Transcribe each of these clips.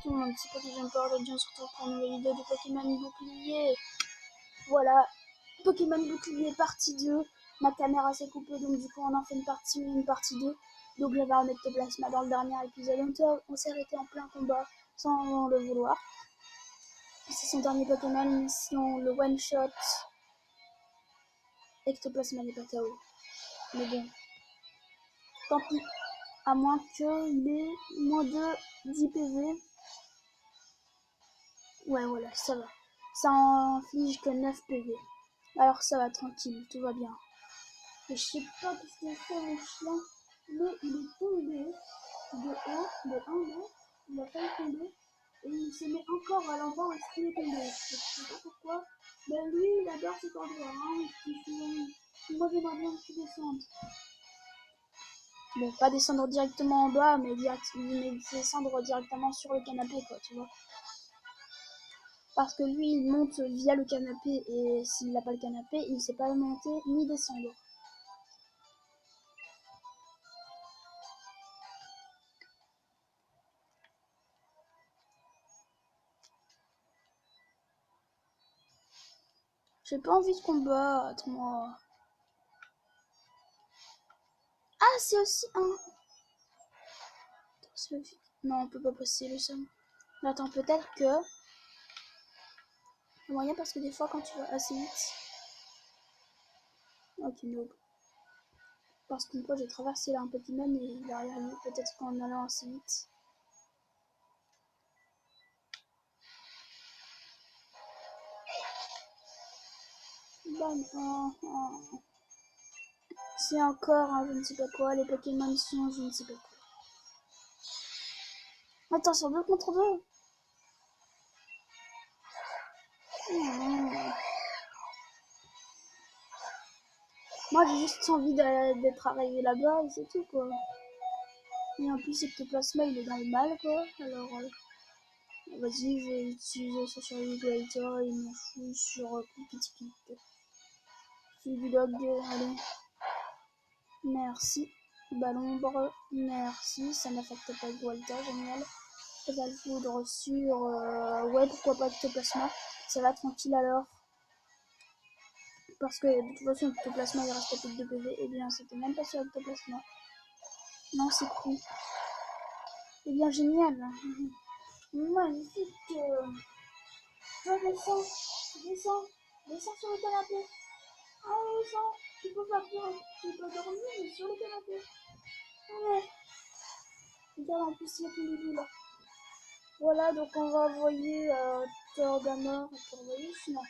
tout le monde, c'est pas que j'aime pas aujourd'hui, on se retrouve pour une nouvelle vidéo de Pokémon Bouclier. Voilà, Pokémon Bouclier partie 2. Ma caméra s'est coupée, donc du coup on en fait une partie 1 et une partie 2. Donc j'avais un ectoplasma dans le dernier épisode. On s'est arrêté en plein combat sans le vouloir. C'est son dernier Pokémon, sinon le one shot. Ectoplasma n'est pas KO. Mais bon, tant pis. À moins qu'il ait moins de 10 PV. Ouais, voilà, ça va. Ça inflige que 9 PV. Alors ça va, tranquille, tout va bien. Et je sais pas ce qu'il a fait mon chien, mais il est tombé de haut, de 1 mètre. Il a failli tomber. Et il se met encore à l'endroit où il est tombé. Je sais pas pourquoi. Ben lui, il adore cet endroit. Hein. Moi, j'aimerais bien qu'il descende. Bon, pas descendre directement en bas, mais descendre directement sur le canapé, quoi, tu vois. Parce que lui, il monte via le canapé, et s'il n'a pas le canapé, il ne sait pas monter ni descendre. J'ai pas envie de combattre, moi. Ah, c'est aussi un... Non, on peut pas passer le somme. Mais attends, peut-être que... Il y a moyen parce que des fois, quand tu vas assez vite... Ok, no. Parce qu'une fois, j'ai traversé là un Pokémon et il a rien eu. Peut-être qu'en allant assez vite... C'est encore un je ne sais pas quoi. Les Pokémon sont je ne sais pas quoi. Attention, 2 contre 2. Moi, j'ai juste envie de travailler là-bas et c'est tout, quoi. Et en plus, Ectoplasma, il est dans le mal, quoi. Alors, vas-y, je vais utiliser ça sur Eagle et m'en fous sur Click. Du dog, allez. Merci. Balombre, merci. Ça n'affecte pas Igualta, génial. Et va le foudre sur... ouais, pourquoi pas Ectoplasma. Ça va tranquille alors. Parce que de toute façon, Ectoplasma, il reste à plus de PV. Et bien, c'était même pas sur Ectoplasma. Non, c'est cool. Et bien, génial. Magnifique. Descends sur le canapé. Ah, descends, tu peux pas dormir, mais sur le canapé. Ouais. Regarde, en plus, il y a tout le lit là. Voilà, donc on va envoyer Tordamor, sinon.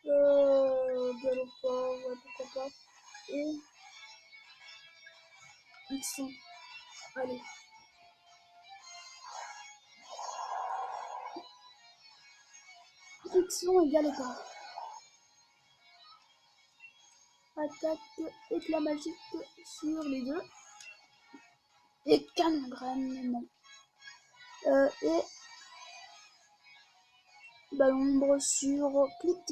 Galopard, ouais, pourquoi pas. Et. Ils sont. Allez. Friction et Galopard. Attaque éclat magique sur les deux. Et canon graine, non. Et Balombre sur clic.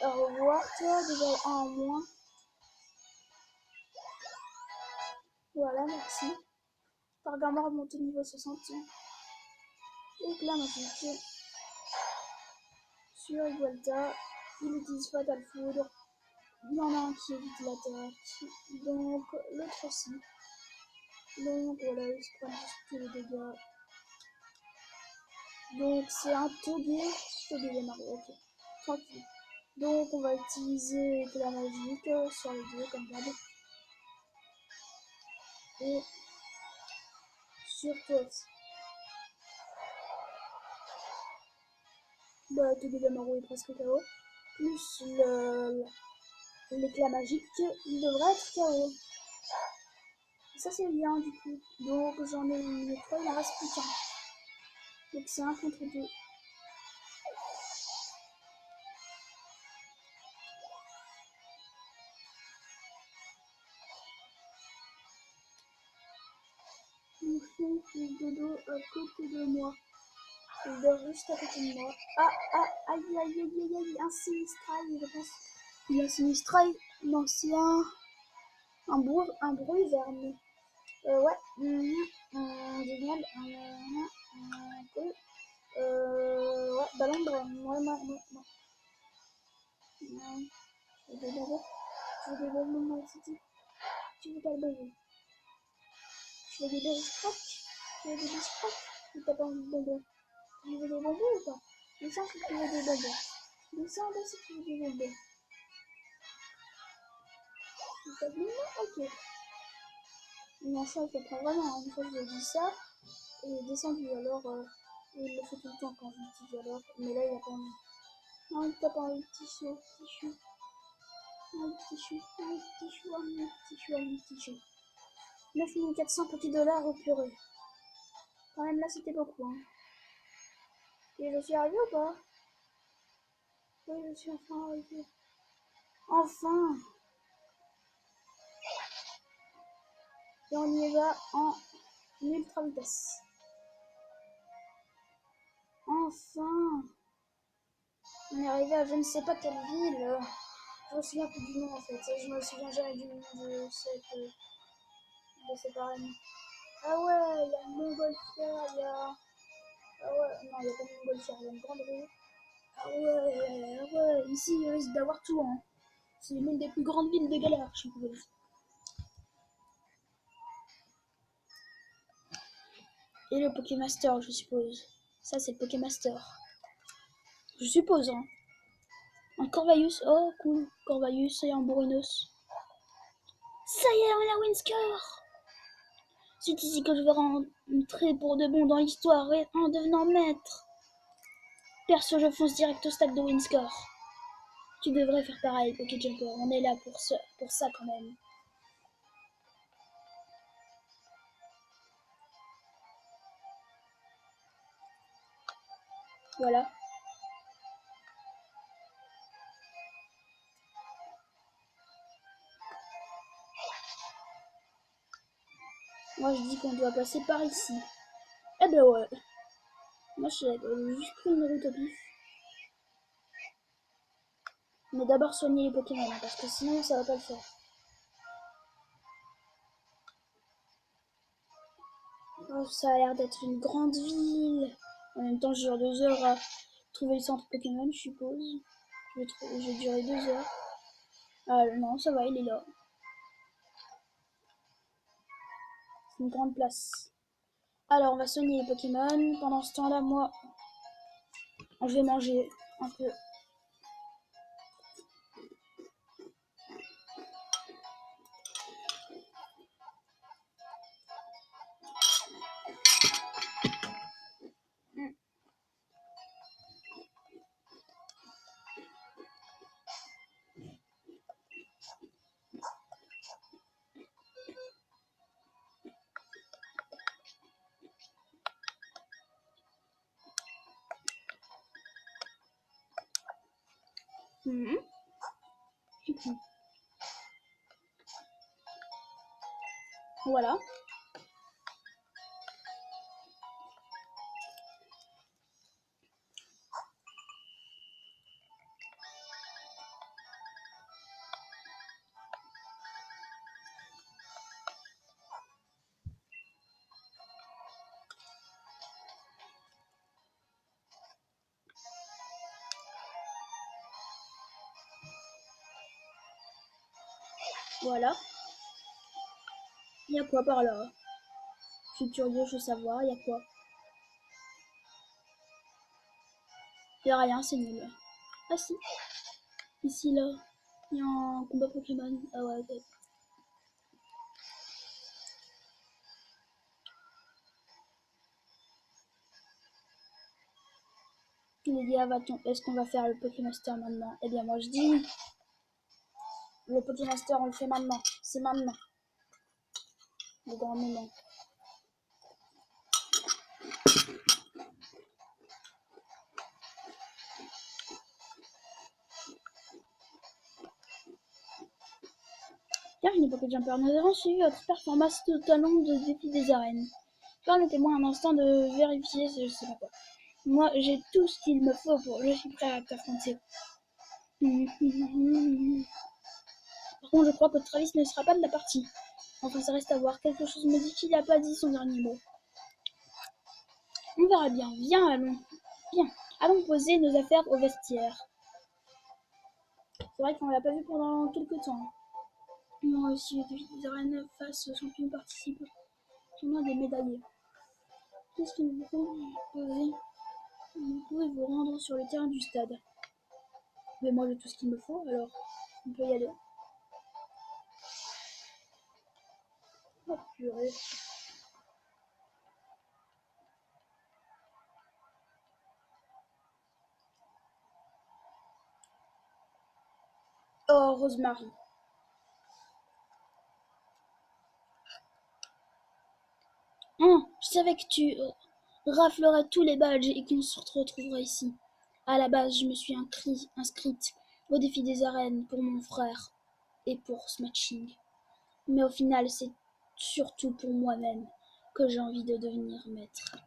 Au revoir, toi, déjà un en moins. Voilà, merci. Targamore monte au niveau 60. Éclat magique. Sur Igualta, il utilise Fatal Foudre. Il y en a un qui évite l'attaque. Donc, l'autre aussi. Donc, voilà, il se prend juste tous les dégâts. Donc, c'est un Togué démarré, ok. Tranquille. Donc, on va utiliser éclat magique sur les deux, comme d'hab. Et sur toi aussi. Bah, Togué Damaro est presque KO. Plus l'éclat magique, il devrait être KO. Ça c'est bien du coup. Donc j'en ai eu 3, il en reste plus qu'un. Donc c'est 1 contre 2. Mon chien fait dodo à côté de moi. Il dort juste à côté de moi. Aïe, un Sinistral, je pense. Il a Sinistral. Non, c'est un... Un bruit vers nous. Ouais. Génial. Cool. Ouais, ballon de drame. Ouais. Je veux des bonbons. Je veux des bonbons, moi, City. Tu veux pas le bonbon? Tu veux des biscrocs? Tu veux des biscrocs? Ou t'as pas envie de bonbons? Tu veux des bonbons ou pas? Descends si tu veux des bonbons. Descends là si tu veux des bonbons. Tu veux pas de bonbons? Ok. Non, ça, je le prends vraiment. Une fois que j'ai dit ça, il est descendu. Alors, il le fait tout le temps quand je dis alors. Mais là, il a pas envie. Non, t'as pas envie de petit chou. Un petit chou, un petit chou, un petit chou, un petit chou. 9400 petits dollars au purée. Quand même, là, c'était beaucoup. Hein. Et je suis arrivé ou pas? Oui, je suis enfin arrivé. Enfin! Et on y va en ultra vitesse. Enfin! On est arrivé à je ne sais pas quelle ville. Je me souviens plus du nom en fait. Je me souviens jamais du nom de cette arène. Ah ouais, il y a une montgolfière, il y a... Ah ouais, non, il n'y a pas de montgolfière, il y a une grande rue. Ah ouais, ici il risque d'avoir tout. Hein. C'est l'une des plus grandes villes de galère, je suppose. Et le Pokémaster, je suppose. Ça, c'est le Pokémaster. Je suppose, hein. Un Corvalius. Oh, cool. Corvalius et un Bourrinos. Ça y est, on a Windscore. C'est ici que je vais rentrer pour de bon dans l'histoire et en devenant maître. Perso, je fonce direct au stack de Windscore. Tu devrais faire pareil, Pokéjumper. On est là pour ça quand même. Voilà. Moi, je dis qu'on doit passer par ici. Eh ben ouais. Moi, je sais, juste pris une route au pif. Mais d'abord soigner les Pokémon, hein, parce que sinon, ça va pas le faire. Oh, ça a l'air d'être une grande ville. En même temps, j'ai 2 heures à trouver le centre Pokémon, je suppose. Je vais durer 2 heures. Ah non, ça va, il est là. C'est une grande place. Alors, on va soigner les Pokémon. Pendant ce temps-là, moi, je vais manger un peu. Voilà. Voilà. Il y a quoi par là? Je suis curieux, je veux savoir, il y a quoi? Il y a rien, c'est nul. Ah si. Ici, là. Il y a un combat Pokémon. Ah ouais, ok. Les gars, est-ce qu'on va faire le Pokémaster maintenant? Eh bien, moi je dis oui. Le Pokémaster, on le fait maintenant. C'est maintenant. Le grand moment. Car une Pokéjumper, nous avons suivi votre performance tout au long de défi des arènes. Permettez-moi un instant de vérifier je sais pas quoi. Moi, j'ai tout ce qu'il me faut pour. Je suis prêt à t'affronter. Par contre, je crois que Travis ne sera pas de la partie. Enfin, ça reste à voir. Quelque chose me dit qu'il n'a pas dit son dernier mot. On verra bien. Viens, allons. Bien. Allons poser nos affaires au vestiaire. C'est vrai qu'on ne l'a pas vu pendant quelques temps. Moi aussi, des arènes face aux champions participants. Tournoi des médaillés. Qu'est-ce que vous pouvez vous rendre sur le terrain du stade? Mais moi j'ai tout ce qu'il me faut, alors on peut y aller. Oh purée. Oh Rosemary. Je savais que tu raflerais tous les badges et qu'on se retrouverait ici. À la base, je me suis inscrite au défi des arènes pour mon frère et pour Smashing. Mais au final, c'est surtout pour moi-même que j'ai envie de devenir maître.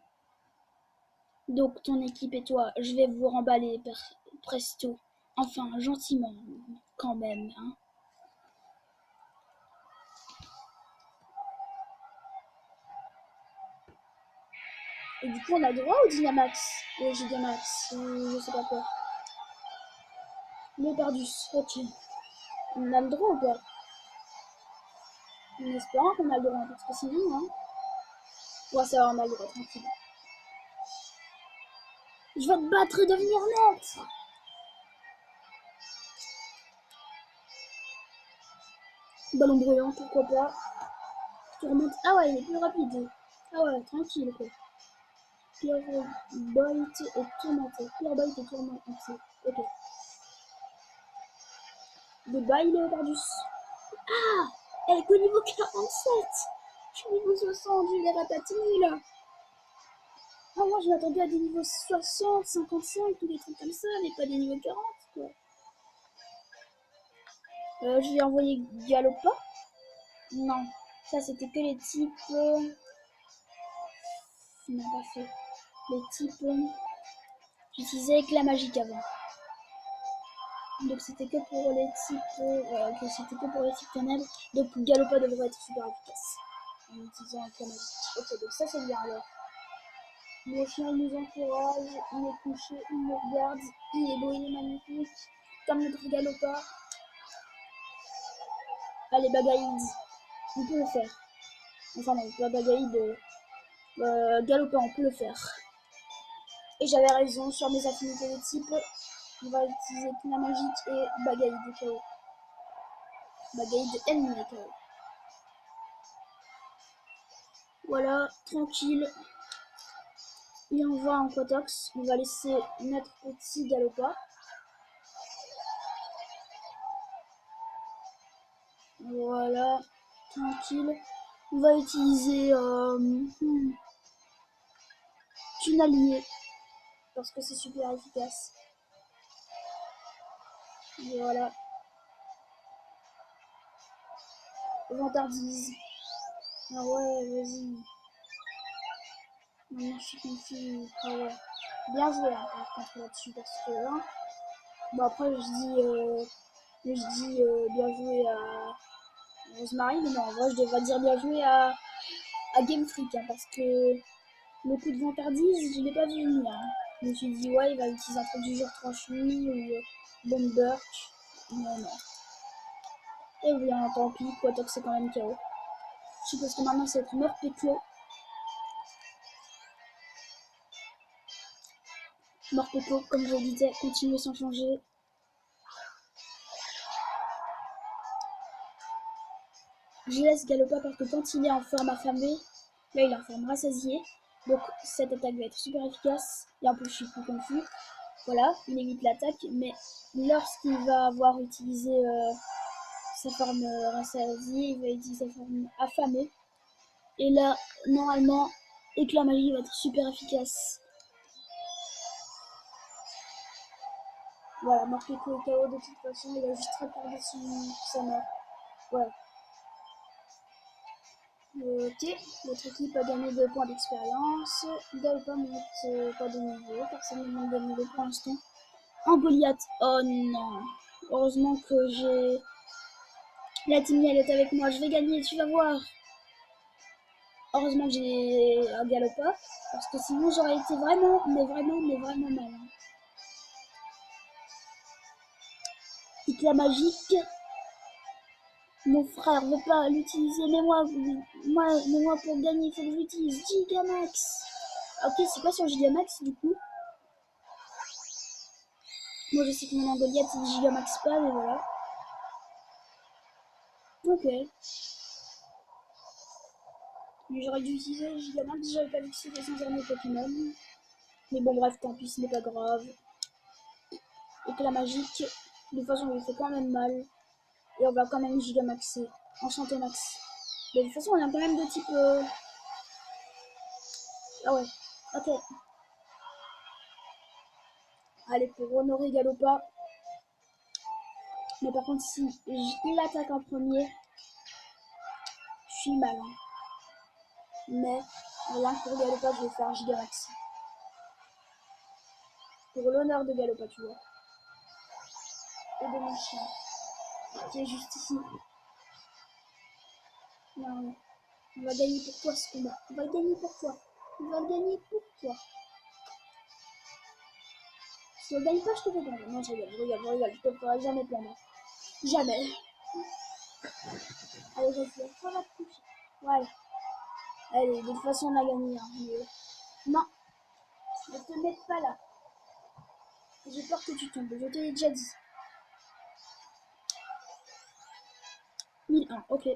Donc ton équipe et toi, je vais vous remballer presto. Enfin, gentiment, quand même, hein. Et du coup, on a le droit au Dynamax, au Gigamax, je sais pas quoi. Léopardus, ok. On a le droit ou pas? En espérant qu'on a le droit, parce que sinon, hein. Ouais, ça va, on a le droit, tranquille. Je vais te battre et devenir maître! Ballon brûlant, pourquoi pas. Tourmente. Ah ouais, il est plus rapide. Ah ouais, tranquille, quoi. Pure Bite et tourmenté. Pure Bite et tourmenté. Ok. Goodbye, Léopardus. Ah! Elle est qu'au niveau 47! Je suis niveau 60, j'ai les ratatouilles là! Ah, moi je m'attendais à des niveaux 60, 55, tous des trucs comme ça, mais pas des niveaux 40 quoi. Je vais envoyer Galopa. Non, ça c'était que les types. Non, pas fait. Les types. J'utilisais Éclat Magique avant. Donc c'était que pour les types. Ok, c'était que pour les types ténèbres. Donc Galopa devrait être super efficace. En utilisant Éclat Magique. Ok, donc ça c'est bien alors. Mon chien nous encourage, il est couché, il nous regarde, il est beau, il est magnifique. Comme notre Galopa. Allez, Bagaïd, on peut le faire. Enfin non, pas Bagaïd, Galopa, on peut le faire. Et j'avais raison sur mes affinités de type. On va utiliser Pina Magique et Bagaïd de KO. Bagaïd ennemi de KO. Voilà, tranquille. Et on va en Quatox. On va laisser notre petit Galopa. Voilà, tranquille. On va utiliser Tunalier parce que c'est super efficace. Et voilà. Vantardise. Ah ouais, vas-y. Maintenant je suis confus. Ah ouais. Bien joué hein, par contre là-dessus parce que hein. Bon après je dis bien joué à Rosemary, mais non en vrai je devrais dire bien joué à Game Freak hein, parce que le coup de vantardise je l'ai pas vu venir. Hein. Je me suis dit ouais il va utiliser un truc du genre tranche-nuit ou Bomberk. Mais non. Et oui hein, tant pis, Quatox c'est quand même KO. Je suppose que maintenant c'est être mort Péclo. Mort Péclo, comme je le disais, continuer sans changer. Je laisse Galopa parce que quand il est en forme affamée, là il est en forme rassasiée. Donc cette attaque va être super efficace. Et en plus je suis plus confus. Voilà, il évite l'attaque. Mais lorsqu'il va avoir utilisé sa forme rassasiée, il va utiliser sa forme affamée. Et là, normalement, éclat magique va être super efficace. Voilà, marqué que le KO de toute façon, il a juste retardé sa mort. Ouais. Ok, notre équipe a gagné 2 points d'expérience. Galpa monte pas de niveau, personne ne monte de niveau pour l'instant. En Goliath, oh non. Heureusement que j'ai La team Yell est avec moi, je vais gagner, tu vas voir. Heureusement que j'ai un Galopa, parce que sinon j'aurais été vraiment, mais vraiment mal. Hein. Éclat magique. Mon frère veut pas l'utiliser, mais moi pour gagner, il faut que je l'utilise. Gigamax. Ok, c'est quoi sur Gigamax du coup? Moi je sais que mon Goliath c'est Gigamax pas, mais voilà. Ok. Mais j'aurais dû utiliser Gigamax, j'avais pas vu que c'était sans dernier Pokémon. Mais bon bref, tant pis, ce n'est pas grave. Éclat magique. De toute façon, il fait quand même mal. Et on va quand même Gigamaxer. Enchanté max. Mais de toute façon, on a quand même de type... Ah ouais. Ok. Allez, pour honorer Galopa. Mais par contre, si il l'attaque en premier, je suis mal. Hein. Mais rien que pour Galopa, je vais faire Gigamax. Pour l'honneur de Galopa, tu vois. Et de mon chien. Qui est juste ici. Non, on va gagner pour toi ce combat. On va le gagner pour toi. On va le gagner pour toi. Si on gagne pas, je te fais plaindre. Non, je rigole. Je te ferai jamais plaindre. Jamais. Allez, vas-y, on va te coucher. Voilà. Allez, de toute façon, on a gagné. Hein, mais... Non, ne te mets pas là. J'ai peur que tu tombes, je te l'ai déjà dit. 1001, ok.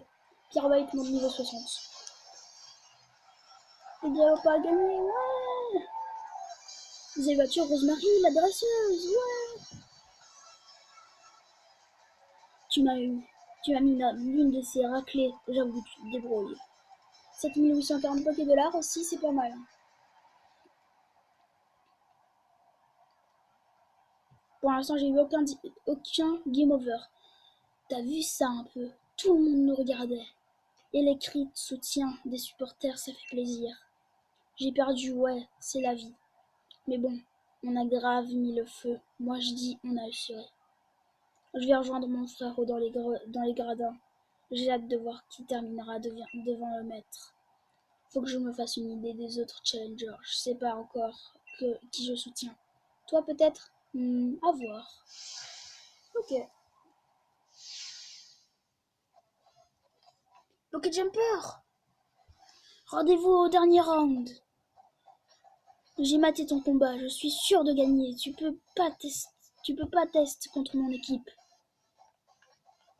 Pierre White monte niveau 60. Et bien, on pas gagné, ouais. Zévature, Rosemary, la dresseuse, ouais. Tu m'as eu. Tu m'as mis l'une de ces raclées. J'avoue, tu te débrouilles. 7840 $, aussi, c'est pas mal. Pour l'instant, j'ai eu aucun game over. T'as vu ça un peu? Tout le monde nous regardait. Et les cris de soutien des supporters, ça fait plaisir. J'ai perdu, ouais, c'est la vie. Mais bon, on a grave mis le feu. Moi je dis, on a assuré. Je vais rejoindre mon frère dans les gradins. J'ai hâte de voir qui terminera devant le maître. Faut que je me fasse une idée des autres challengers. Je sais pas encore qui je soutiens. Toi peut-être à voir. Ok. Ok Jumper. Rendez-vous au dernier round. J'ai maté ton combat. Je suis sûr de gagner. Tu peux pas tester contre mon équipe.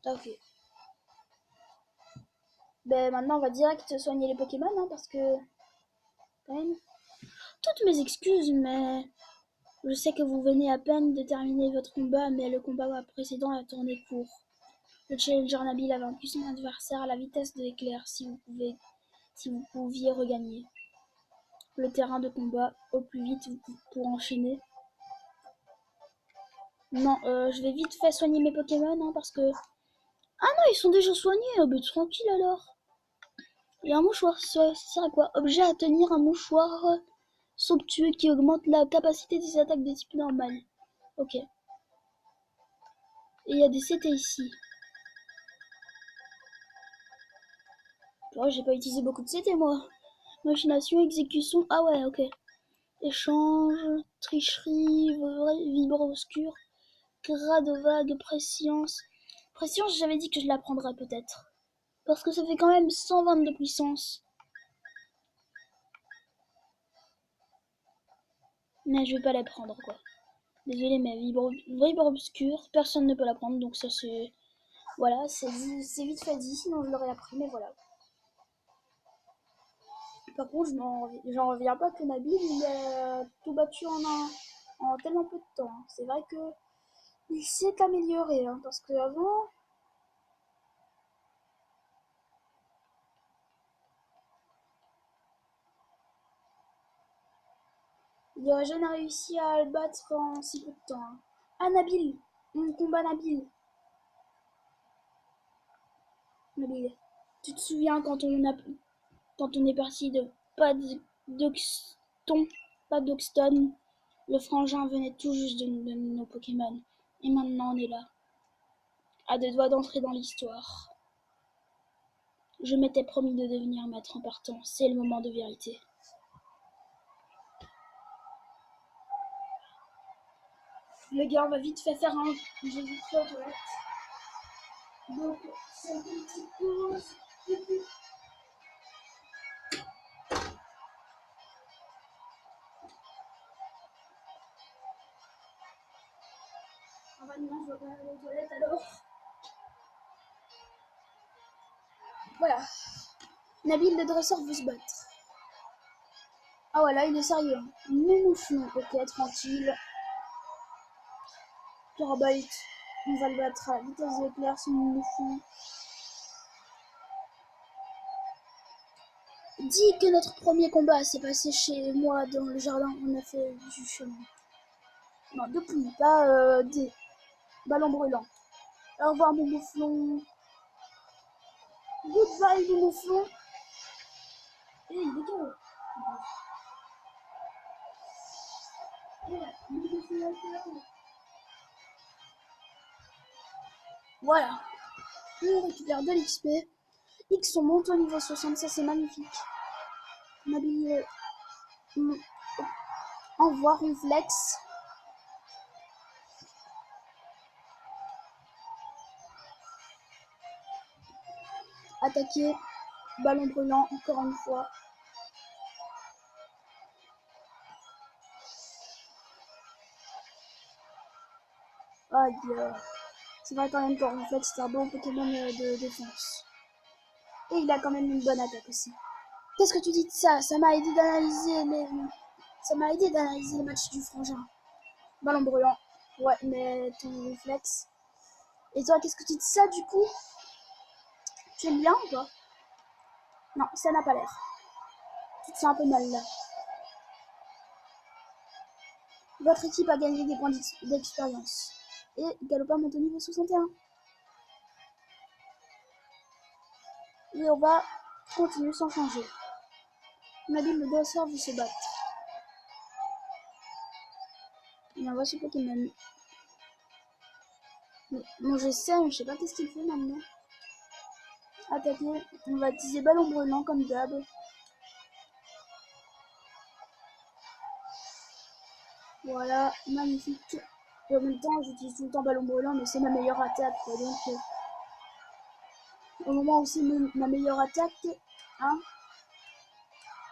Ok. Ben maintenant on va direct soigner les Pokémon hein, parce que quand même. Toutes mes excuses, mais je sais que vous venez à peine de terminer votre combat, mais le combat précédent a tourné court. Le Challenger Nabil a vaincu son adversaire à la vitesse de l'éclair si vous pouviez regagner le terrain de combat au plus vite pour enchaîner. Non, je vais vite fait soigner mes Pokémon hein, parce que... Ah non, ils sont déjà soignés, oh, ben, tranquille alors. Il y a un mouchoir, ça sert à quoi? Objet à tenir, un mouchoir somptueux qui augmente la capacité des attaques de type normal. Ok. Et il y a des CT ici. Oh, j'ai pas utilisé beaucoup de CT moi. Machination, exécution. Ah ouais, ok. Échange, tricherie, vibre obscur, grade vague, préscience. Préscience, j'avais dit que je la prendrais peut-être. Parce que ça fait quand même 120 de puissance. Mais je vais pas la prendre quoi. Désolé, mais vibre obscur, personne ne peut la prendre, donc ça c'est... Voilà, c'est vite fait dit, sinon je l'aurais appris, mais voilà. Par contre, j'en reviens pas que Nabil il a tout battu en tellement peu de temps. Hein. C'est vrai que il s'est amélioré, hein, parce que avant, il aurait jamais réussi à le battre en si peu de temps. Hein. Ah Nabil, on combat Nabil. Nabil, tu te souviens quand on est parti de Paddington, le frangin venait tout juste de nos Pokémon. Et maintenant on est là, à deux doigts d'entrer dans l'histoire. Je m'étais promis de devenir maître en partant. C'est le moment de vérité. Le gars va vite fait faire un... J'ai vite fait aux toilettes. Donc, c'est une petite pause. Ah bah non, je vais pas aller aux toilettes alors. Voilà. Nabil le dresseur veut se battre. Ah voilà, il est sérieux. Nous mouflons. Ok, tranquille. Pyrobolt, on va le battre à la vitesse de l'éclair, son mouflon. Dis que notre premier combat s'est passé chez moi dans le jardin. On a fait du chemin. Non, de pluie, pas des ballons brûlants. Au revoir mon mouflon. Goodbye mon mouflon. Et il est KO. Voilà. On récupère de l'XP. X on monte au niveau 60, ça c'est magnifique. Nabil envoie Ronflex. Attaquer. Ballon brûlant encore une fois. Aïe. C'est vrai quand même que Ronflex c'est un bon Pokémon de défense. Et il a quand même une bonne attaque aussi. Qu'est-ce que tu dis de ça? Ça m'a aidé d'analyser les matchs du frangin. Ballon brûlant. Ouais, mais ton réflexe. Et toi, qu'est-ce que tu dis de ça du coup? Tu aimes bien ou pas? Non, ça n'a pas l'air. Tu te sens un peu mal là. Votre équipe a gagné des points d'expérience. Et Galopin monte au niveau 61. Et on va continuer sans changer. Nabil le dresseur veut se battre. Il envoie ce Pokémon. Mais mon GSM, je sais pas qu'est-ce qu'il fait maintenant. Attaquer. On va utiliser ballon brûlant comme d'hab. Voilà, magnifique. Et en même temps, j'utilise tout le temps ballon brûlant, mais c'est ma meilleure attaque. Quoi. Donc, au moment où c'est ma meilleure attaque, hein,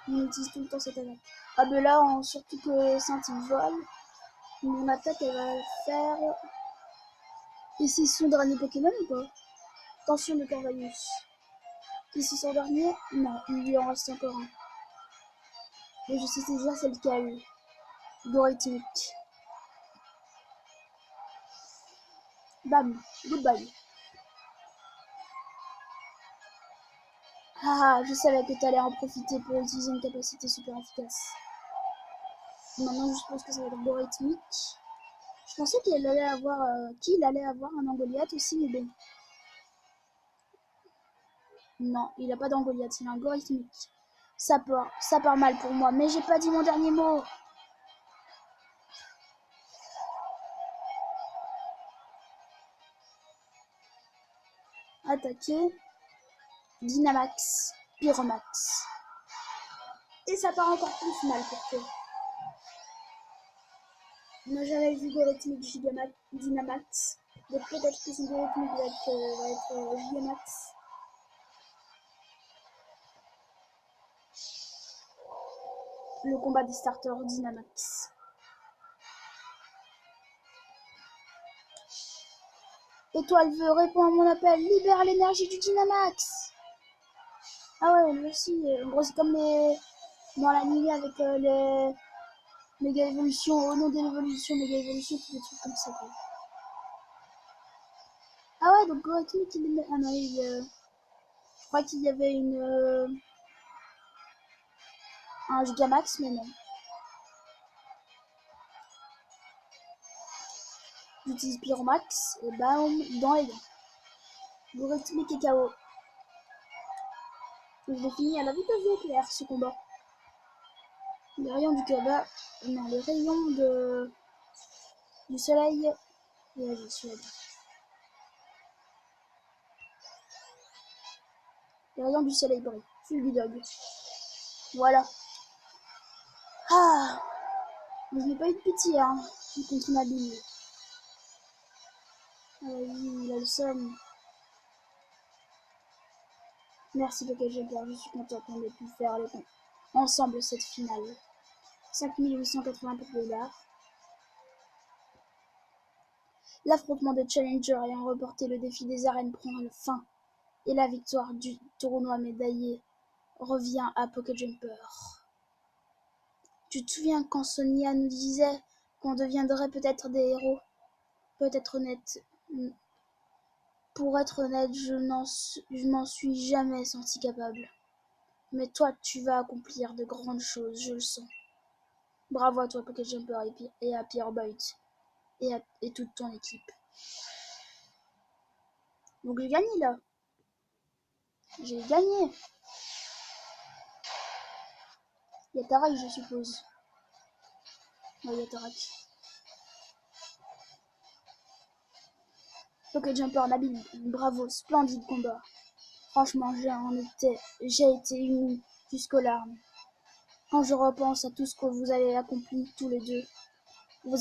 on utilise tout le temps cette attaque. Ah ben là, surtout que Saint-Il vole, mon attaque, elle va faire... Et c'est son dernier Pokémon ou pas? Attention de Corvallis. Et c'est son dernier? Non, il lui en reste encore un. Mais je sais déjà c'est lequel. Gorithmique. Bam, goodbye. Ah, je savais que t'allais en profiter pour utiliser une capacité super efficace. Maintenant, je suppose que ça va être algorithmique. Je pensais qu'il allait avoir, un Angoliath aussi, mais bon. Non, il a pas d'Angoliath, il a un algorithmique. Ça part mal pour moi, mais j'ai pas dit mon dernier mot. Attaquer. Dynamax. Pyromax. Et ça part encore plus mal pour toi. On n'a jamais vu Gorithmique Gigamax, Dynamax. Donc peut-être que son Gorithmique va être Gigamax. Le combat des starters Dynamax. Étoile veut répondre à mon appel. Libère l'énergie du Dynamax. Ah ouais, lui aussi. En gros, c'est comme dans l'anime avec les méga évolutions. Au nom de l'évolution, méga évolution, tous des trucs comme ça. Quoi. Ah ouais, donc Gorithmique, il est... Ah non, je crois qu'il y avait un Gigamax, mais non. J'utilise Pyromax et bam, dans les dents. Gorithmique et KO. Je l'ai fini à la vitesse de l'éclair ce combat. Les rayons du combat, non, les rayons du soleil réagissent. Les rayons du soleil brillent. Fulgudog. Voilà. Ah, je n'ai pas eu de pitié, hein, contre Nabil. Vas-y, il a le seum. Merci Pocket Jumper, je suis content qu'on ait pu faire ensemble cette finale. 5880 pour $. L'affrontement de Challenger ayant reporté le défi des arènes prend fin et la victoire du tournoi médaillé revient à Pocket Jumper. Tu te souviens quand Sonia nous disait qu'on deviendrait peut-être des héros? Peut-être honnête. Pour être honnête, je m'en suis jamais senti capable. Mais toi, tu vas accomplir de grandes choses, je le sens. Bravo à toi, Pocket Jumper, et à Pierre Boyd, et toute ton équipe. Donc j'ai gagné là. J'ai gagné. Il y a Tarak, je suppose. Ouais, il y a Tarak. Pocket Jumper, Nabil, bravo, splendide combat. Franchement, j'ai été ému jusqu'aux larmes. Quand je repense à tout ce que vous avez accompli tous les deux, vous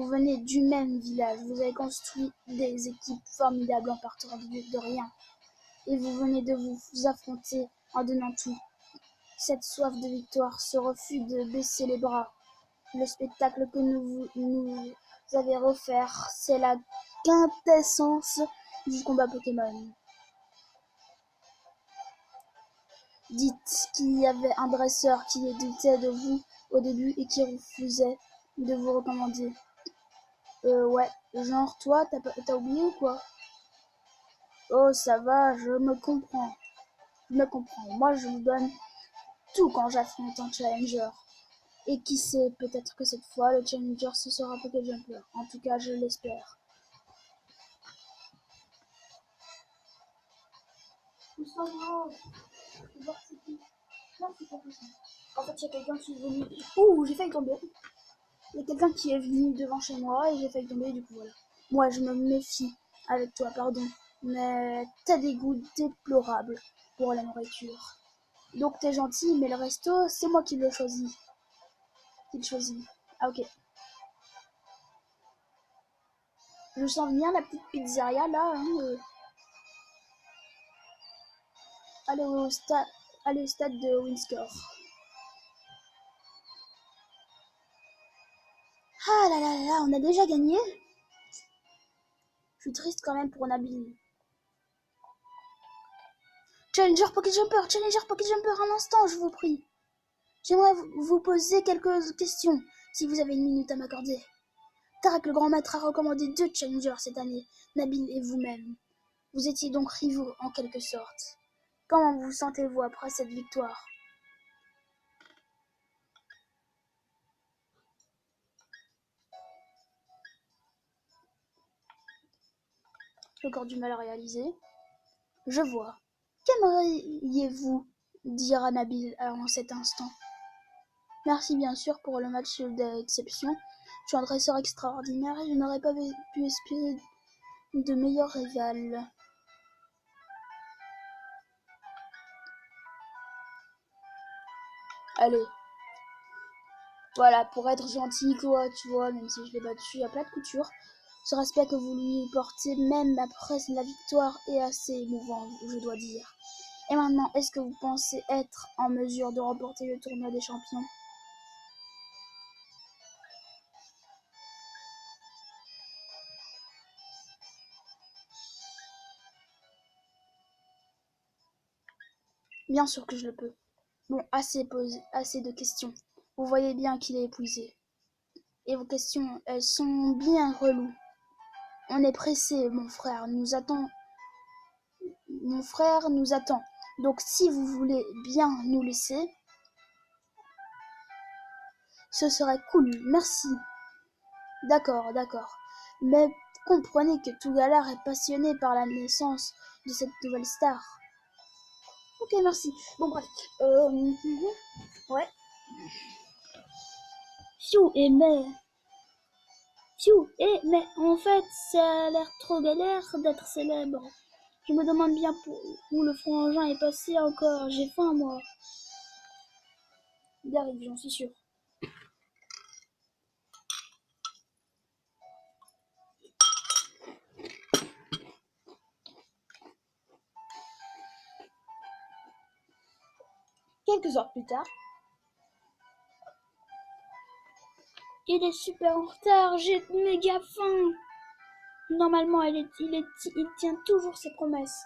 venez du même village, vous avez construit des équipes formidables en partant de rien. Et vous venez de vous affronter en donnant tout. Cette soif de victoire, ce refus de baisser les bras, le spectacle que nous avez offert, c'est la quintessence du combat Pokémon. Dites qu'il y avait un dresseur qui doutait de vous au début et qui refusait de vous recommander. Ouais, genre toi, t'as oublié ou quoi? Oh, ça va, je me comprends. Moi, je vous donne tout quand j'affronte un challenger. Et qui sait, peut-être que cette fois, le challenger ce sera Pocket Jumper. En tout cas, je l'espère. En fait, il y a quelqu'un qui est venu. Ouh, j'ai failli tomber. Il y a quelqu'un qui est venu devant chez moi et j'ai failli tomber, du coup, voilà. Moi, je me méfie avec toi, pardon. Mais t'as des goûts déplorables pour la nourriture. Donc t'es gentil, mais le resto, c'est moi qui le choisis. Ah, ok. Je sens bien la petite pizzeria là. Hein, Aller au stade de Windsor. Ah là là là, on a déjà gagné. Je suis triste quand même pour Nabil. Challenger Pocket Jumper, un instant, je vous prie. J'aimerais vous poser quelques questions, si vous avez une minute à m'accorder. Tarak le grand maître a recommandé 2 challengers cette année, Nabil et vous-même. Vous étiez donc rivaux en quelque sorte. Comment vous sentez-vous après cette victoire? J'ai encore du mal à réaliser. Je vois. Qu'aimeriez-vous dire à Nabil en cet instant? Merci bien sûr pour le match d'exception. Tu es un dresseur extraordinaire et je n'aurais pas pu espérer de meilleur rival. Allez, voilà, pour être gentil, quoi, tu vois, même si je l'ai battu à plat de couture, ce respect que vous lui portez, même après la victoire, est assez émouvant, je dois dire. Et maintenant, est-ce que vous pensez être en mesure de remporter le tournoi des champions? Bien sûr que je le peux. Bon, assez de questions. Vous voyez bien qu'il est épuisé. Et vos questions, elles sont bien reloues. On est pressé, mon frère nous attend. Mon frère nous attend. Donc si vous voulez bien nous laisser, ce serait cool. Merci. D'accord, d'accord. Mais comprenez que tout Galar est passionné par la naissance de cette nouvelle star. Ok, merci. Bon, bref. Ouais. Pfiou, mais en fait, ça a l'air trop galère d'être célèbre. Je me demande bien où le frangin est passé encore. J'ai faim, moi. Il arrive, j'en suis sûre. Quelques heures plus tard, il est super en retard, j'ai méga faim. Normalement, il tient toujours ses promesses.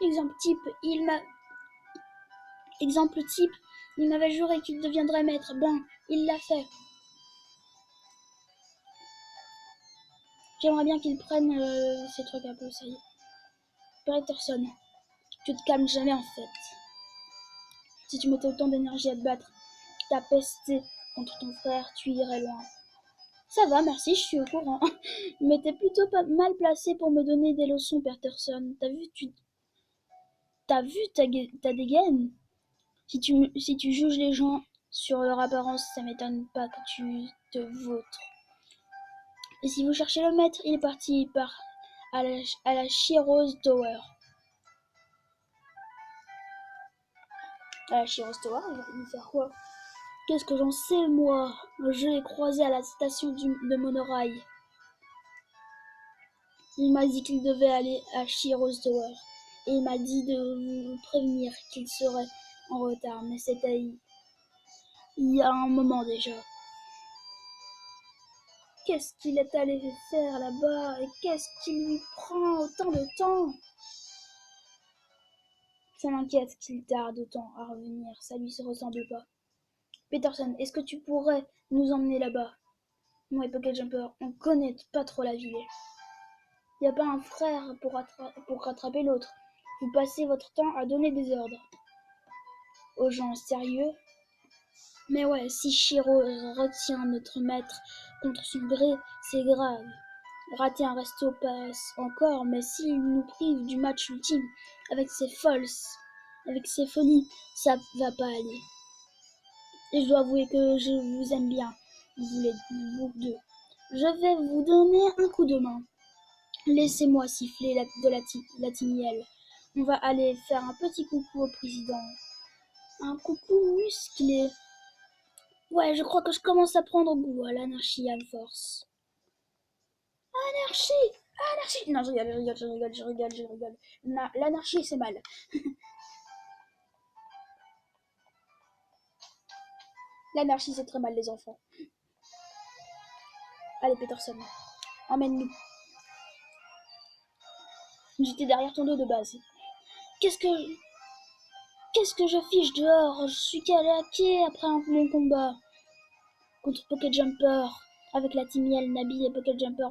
Exemple type, il m'avait juré qu'il deviendrait maître. Ben, il l'a fait. J'aimerais bien qu'il prenne ces trucs un peu au sérieux. Peterson, tu te calmes jamais en fait. Si tu mettais autant d'énergie à te battre, ta pester contre ton frère, tu irais loin. Ça va, merci, je suis au courant. Mais t'es plutôt pas mal placé pour me donner des leçons, Peterson. T'as vu ta dégaine? Si tu juges les gens sur leur apparence, ça m'étonne pas que tu te vautres. Et si vous cherchez le maître, il est parti à la Shearose Tower. À la Shearose Tower, il va nous faire quoi? Qu'est-ce que j'en sais, moi? Je l'ai croisé à la station de monorail. Il m'a dit qu'il devait aller à Shearose Tower. Et il m'a dit de vous prévenir qu'il serait en retard. Mais c'était il y a un moment déjà. Qu'est-ce qu'il est allé faire là-bas? Et qu'est-ce qui lui prend autant de temps? Ça m'inquiète qu'il tarde autant à revenir. Ça lui se ressemble pas. Peterson, est-ce que tu pourrais nous emmener là-bas? Moi et Pocket Jumper, on connaît pas trop la ville. Y a pas un frère pour rattraper l'autre. Vous passez votre temps à donner des ordres aux gens sérieux. Mais ouais, si Shiro retient notre maître contre son gré, c'est grave. Rater un resto passe encore, mais s'il nous prive du match ultime avec ses folies, ça va pas aller. Et je dois avouer que je vous aime bien, vous deux. Je vais vous donner un coup de main. Laissez-moi siffler la timielle. On va aller faire un petit coucou au président. Un coucou musclé. Ouais, je crois que je commence à prendre goût à l'anarchie à force. Anarchie! Anarchie! Non, je rigole. L'anarchie, c'est mal. L'anarchie, c'est très mal, les enfants. Allez, Peterson, emmène-nous. J'étais derrière ton dos de base. Qu'est-ce que je fiche dehors? Je suis calaqué après un bon combat contre Pocket Jumper. Avec la Timiel, Nabil et Pocket Jumper,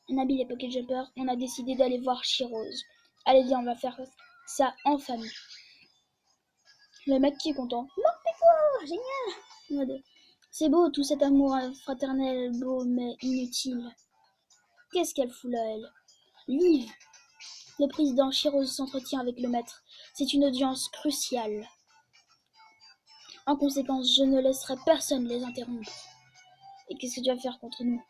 Nabil et Pocket Jumper, on a décidé d'aller voir Shirose. Allez, viens, on va faire ça en famille. Le mec qui est content. Non, tais-toi, génial. C'est beau tout cet amour fraternel, beau mais inutile. Qu'est-ce qu'elle fout là, elle? Liv, le président Shirose s'entretient avec le maître. C'est une audience cruciale. En conséquence, je ne laisserai personne les interrompre. Et qu'est-ce que tu vas faire contre nous?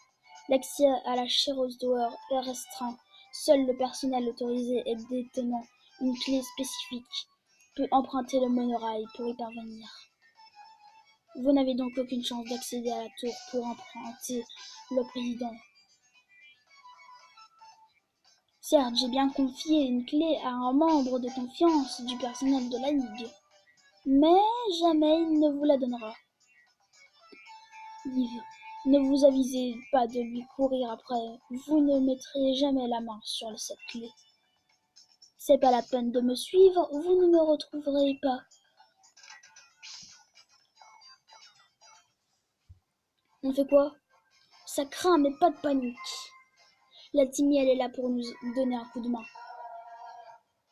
L'accès à la Shearose Tower est restreint. Seul le personnel autorisé et détenant une clé spécifique peut emprunter le monorail pour y parvenir. Vous n'avez donc aucune chance d'accéder à la tour pour emprunter le président. Certes, j'ai bien confié une clé à un membre de confiance du personnel de la Ligue, mais jamais il ne vous la donnera. Liv, ne vous avisez pas de lui courir après, vous ne mettrez jamais la main sur cette clé. C'est pas la peine de me suivre, vous ne me retrouverez pas. On fait quoi? Ça craint, mais pas de panique. La Timmy, elle est là pour nous donner un coup de main.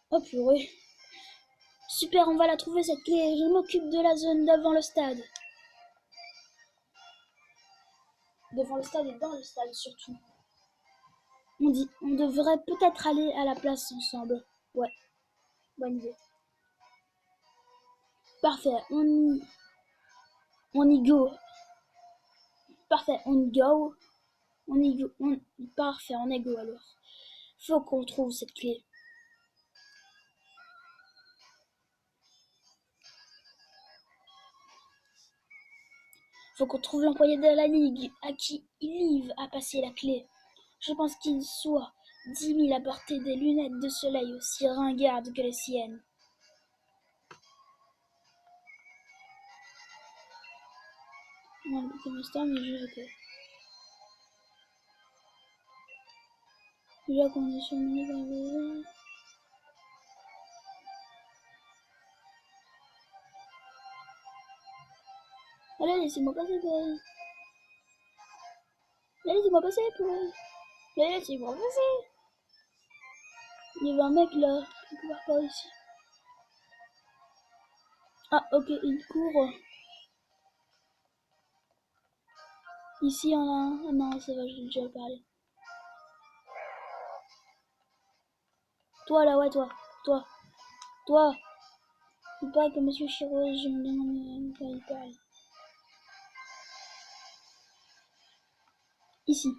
Oh purée. Super, on va la trouver cette clé. Je m'occupe de la zone d'avant le stade. Devant le stade et dans le stade surtout. On devrait peut-être aller à la place ensemble. Ouais, bonne idée. Parfait, on y go. Parfait, on y go. Parfait, on y go alors. Faut qu'on trouve cette clé. Faut qu'on trouve l'employé de la Ligue à qui Liv a passé la clé. Je pense qu'il soit 10 000 à porter des lunettes de soleil aussi ringardes que les siennes. Non, le Master, mais je vais. Déjà qu'on est sur le niveau. Allez, laissez-moi passer, boy. Laissez-moi passer, boy. Laissez-moi passer. Il y avait un mec là, quelque part par ici. Ah, ok, il court. Ici, il y en a un. Ah non, ça va, je l'ai déjà parlé. Toi là, ouais, toi. Toi. Il paraît que Monsieur Chiro, je me demande quand il parle. Ici.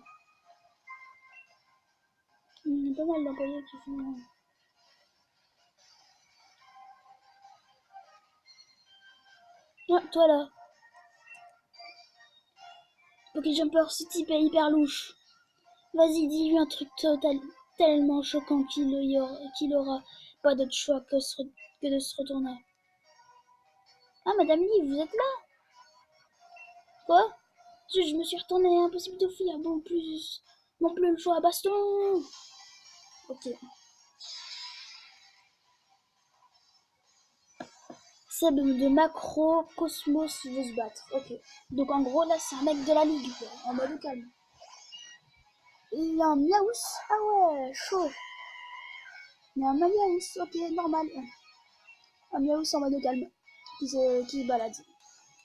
Il y a pas mal d'employés qui font. Ah, toi là. Ok, Jumper, ce type est hyper louche. Vas-y, dis-lui un truc tellement choquant qu'il aura pas d'autre choix que de se retourner. Ah, Madame Lee, vous êtes là? Quoi? Je me suis retournée, impossible de fuir. Bon, non plus le choix, baston! Ok. Seb de Macrocosmos veut se battre. Ok. Donc en gros, là, c'est un mec de la Ligue, quoi, en mode calme. Il y a un Miaous. Ah ouais, chaud. Il y a un Miaous, ok, normal. Un Miaous en mode calme, qui se balade.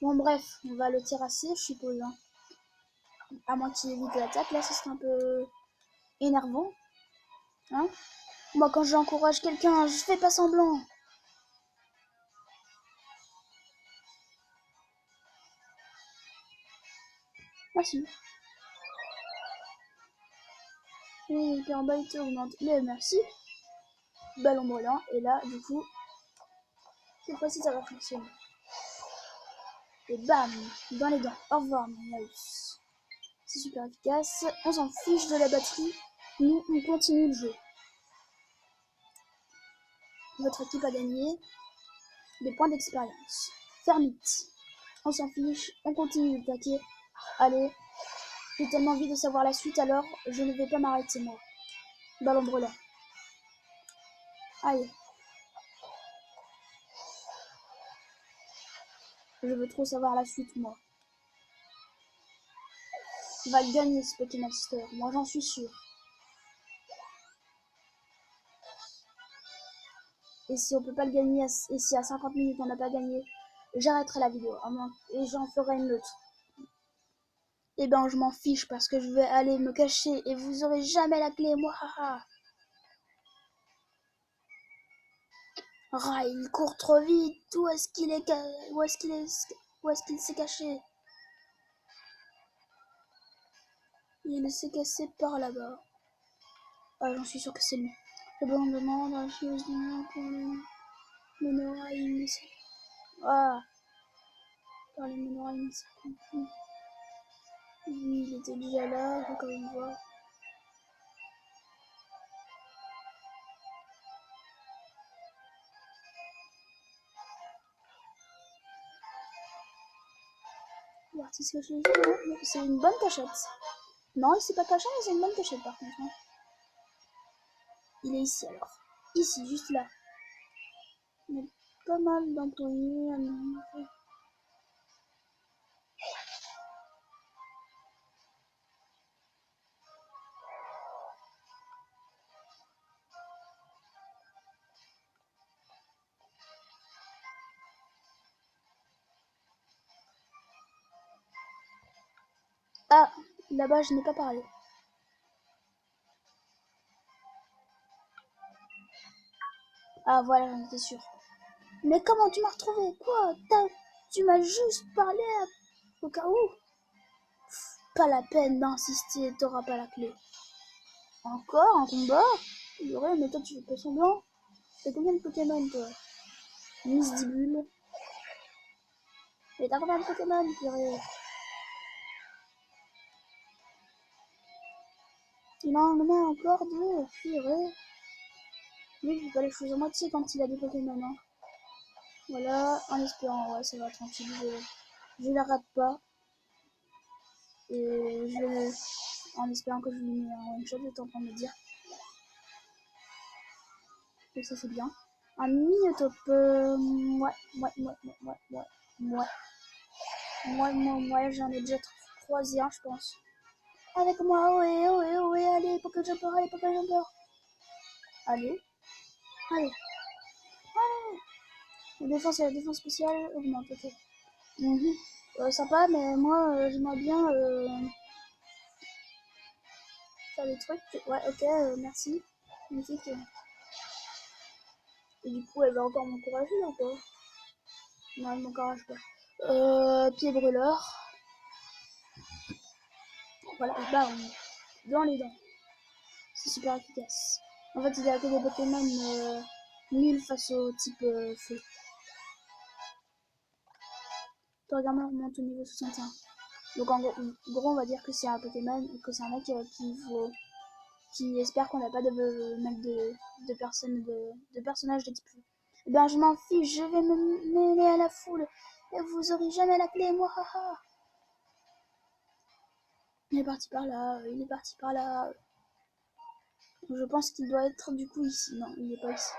Bon, bref, on va le terrasser, je suppose. Hein. À moins qu'il évite l'attaque, là, ça serait un peu énervant. Hein. Moi, quand j'encourage quelqu'un, je fais pas semblant. Merci. Et puis en bas, il te augmente. Mais merci. Ballon brûlant. Et là, du coup, cette fois-ci, ça va fonctionner. Et bam, dans les dents. Au revoir, mon mouse. C'est super efficace. On s'en fiche de la batterie. Nous, on continue le jeu. Votre équipe a gagné des points d'expérience. Fermite. On s'en fiche. On continue d'attaquer. Allez. J'ai tellement envie de savoir la suite, alors je ne vais pas m'arrêter, moi. Ballon brûlant. Allez. Je veux trop savoir la suite, moi. Il va gagner ce Pokémaster. Moi, j'en suis sûr. Et si on peut pas le gagner, et si à 50 minutes on n'a pas gagné, j'arrêterai la vidéo. Et j'en ferai une autre. Eh ben, je m'en fiche parce que je vais aller me cacher et vous aurez jamais la clé, moi. Ah, il court trop vite. Où est-ce qu'il s'est caché? Il s'est cassé par là-bas. Ah, j'en suis sûr que c'est lui. Le bon demande la chose pour le monorail. Ah, par le monorail, il s'est compris. Lui, il était déjà là, je peux quand même voir. L'artiste caché ici, non, c'est une bonne cachette. Non, il s'est pas caché, mais c'est une bonne cachette par contre. Hein. Il est ici alors. Ici, juste là. Il y a pas mal d'employés. Ah, là-bas, je n'ai pas parlé. Ah, voilà, j'en étais sûre. Mais comment tu m'as retrouvé? Quoi? Tu m'as juste parlé au cas où? Pas la peine d'insister, t'auras pas la clé. Encore un combat? Purée, mais toi tu fais pas semblant. T'as combien de Pokémon toi? Miss Dibule. Mais t'as combien de Pokémon, purée? Il en a encore deux, purée. Lui, il fait pas les choses à moitié quand il a des Pokémon. Hein. Voilà, en espérant, ouais, ça va tranquille. Je la rate pas. Et en espérant que je lui mets un one shot, j'étais en train de me dire. Et ça, c'est bien. Un Miniotop. Ouais, j'en ai déjà croisé un, je pense. Avec moi, ouais, allez, Poké Jumper, allez, Poké Jumper. Allez, allez, allez. La défense spéciale augmente, ok. Sympa, mais moi, j'aimerais bien faire des trucs. Ouais, ok, merci. Magnifique. Et du coup, elle va encore m'encourager ou pas? Non, elle m'encourage pas. Pied brûleur. Voilà, et bam, dans les dents. C'est super efficace. En fait, il y a que des Pokémon nuls face au type feu. Toi, regarde, on remonte au niveau 61. Donc, en gros, on va dire que c'est un Pokémon, que c'est un mec qui espère qu'on n'a pas de personnages de type feu. Eh ben, je m'en fiche, je vais me mêler à la foule et vous aurez jamais la clé, moi, haha. Il est parti par là, il est parti par là. Je pense qu'il doit être du coup ici. Non, il n'est pas ici.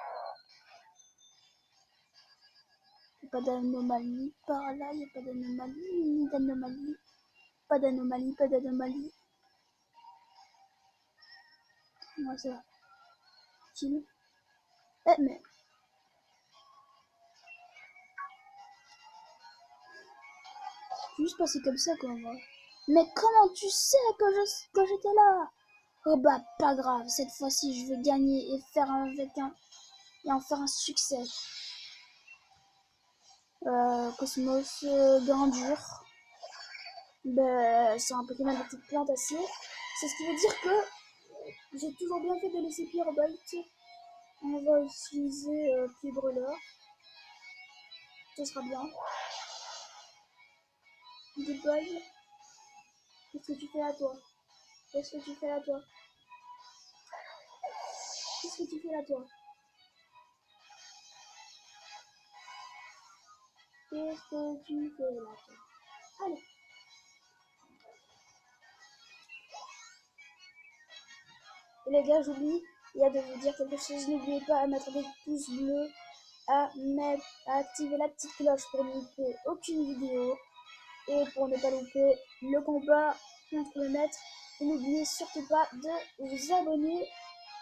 Il n'y a pas d'anomalie par là, il n'y a pas d'anomalie, ni d'anomalie. Pas d'anomalie, pas d'anomalie. Ouais, ça va. Utile. Eh, mais. Juste passer comme ça, quoi, moi. Mais comment tu sais que j'étais là? Oh bah, pas grave, cette fois-ci, je vais gagner et et en faire un succès. Cosmos, Grandure. Ben, c'est un Pokémon de type plante acier. C'est ce qui veut dire que j'ai toujours bien fait de laisser Pyrobyte. On va utiliser Pied Brûleur. Ce sera bien. Goodbye. Qu'est-ce que tu fais là, toi? Qu'est-ce que tu fais là, toi? Qu'est-ce que tu fais là, toi? Qu'est-ce que tu fais là, toi? Allez. Et les gars, j'oublie, il y a de vous dire quelque chose. N'oubliez pas à mettre des pouces bleus, à activer la petite cloche pour ne louper aucune vidéo. Et pour ne pas louper le combat contre le maître, n'oubliez surtout pas de vous abonner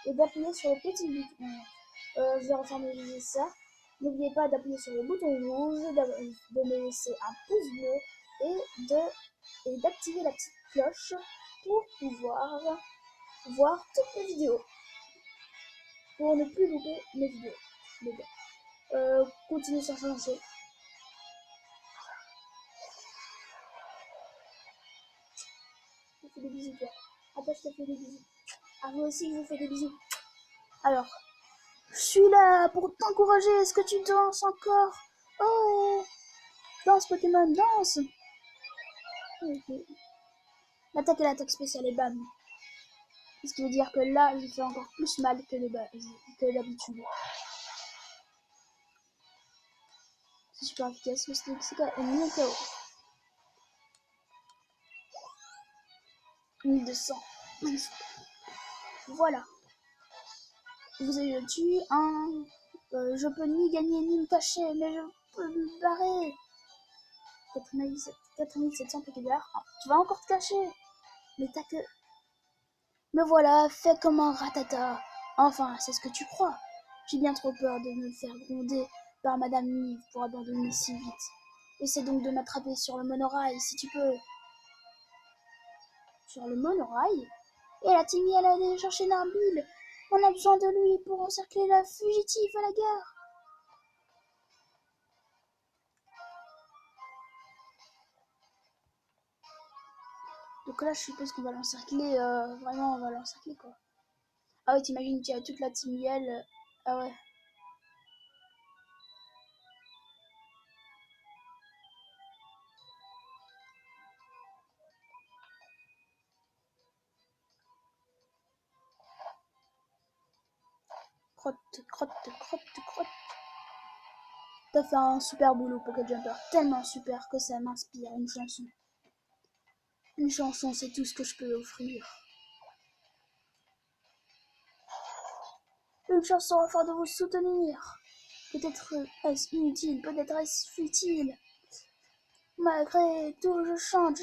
et d'appuyer sur le petit bouton. Je vais reformuler ça. N'oubliez pas d'appuyer sur le bouton rouge, de me laisser un pouce bleu et d'activer la petite cloche pour pouvoir voir toutes les vidéos. Pour ne plus louper mes vidéos. Les gars. Continuez sur changer. Je te fais des bisous, toi. Attends, je te fais des bisous. À vous aussi, je vous fais des bisous. Alors, je suis là pour t'encourager. Est-ce que tu danses encore? Oh, danse Pokémon, danse. Okay. L'attaque et l'attaque spéciale et bam. Ce qui veut dire que là, je fais encore plus mal que d'habitude. C'est super efficace. Le stick, c'est quoi? Mon KO. 1200. Voilà. Vous avez tué un. Je peux ni gagner ni me cacher, mais je peux me barrer. 4700 Pokéballs. Oh, tu vas encore te cacher. Mais t'as que. Me voilà, fait comme un ratata. Enfin, c'est ce que tu crois. J'ai bien trop peur de me faire gronder par Madame Nive pour abandonner si vite. Essaie donc de m'attraper sur le monorail, si tu peux. Sur le monorail? Et la Timmy, elle a allé chercher Narbil. On a besoin de lui pour encercler la fugitive à la gare. Donc là, je suppose qu'on va l'encercler. Vraiment, on va l'encercler, quoi. Ah ouais, t'imagines qu'il y a toute la team Yell. Ah ouais. Crotte, crotte, crotte, crotte. T'as fait un super boulot, Pocket Jumper. Tellement super que ça m'inspire une chanson. Une chanson, c'est tout ce que je peux offrir. Une chanson afin de vous soutenir. Peut-être est-ce inutile, peut-être est-ce futile. Malgré tout, je chante,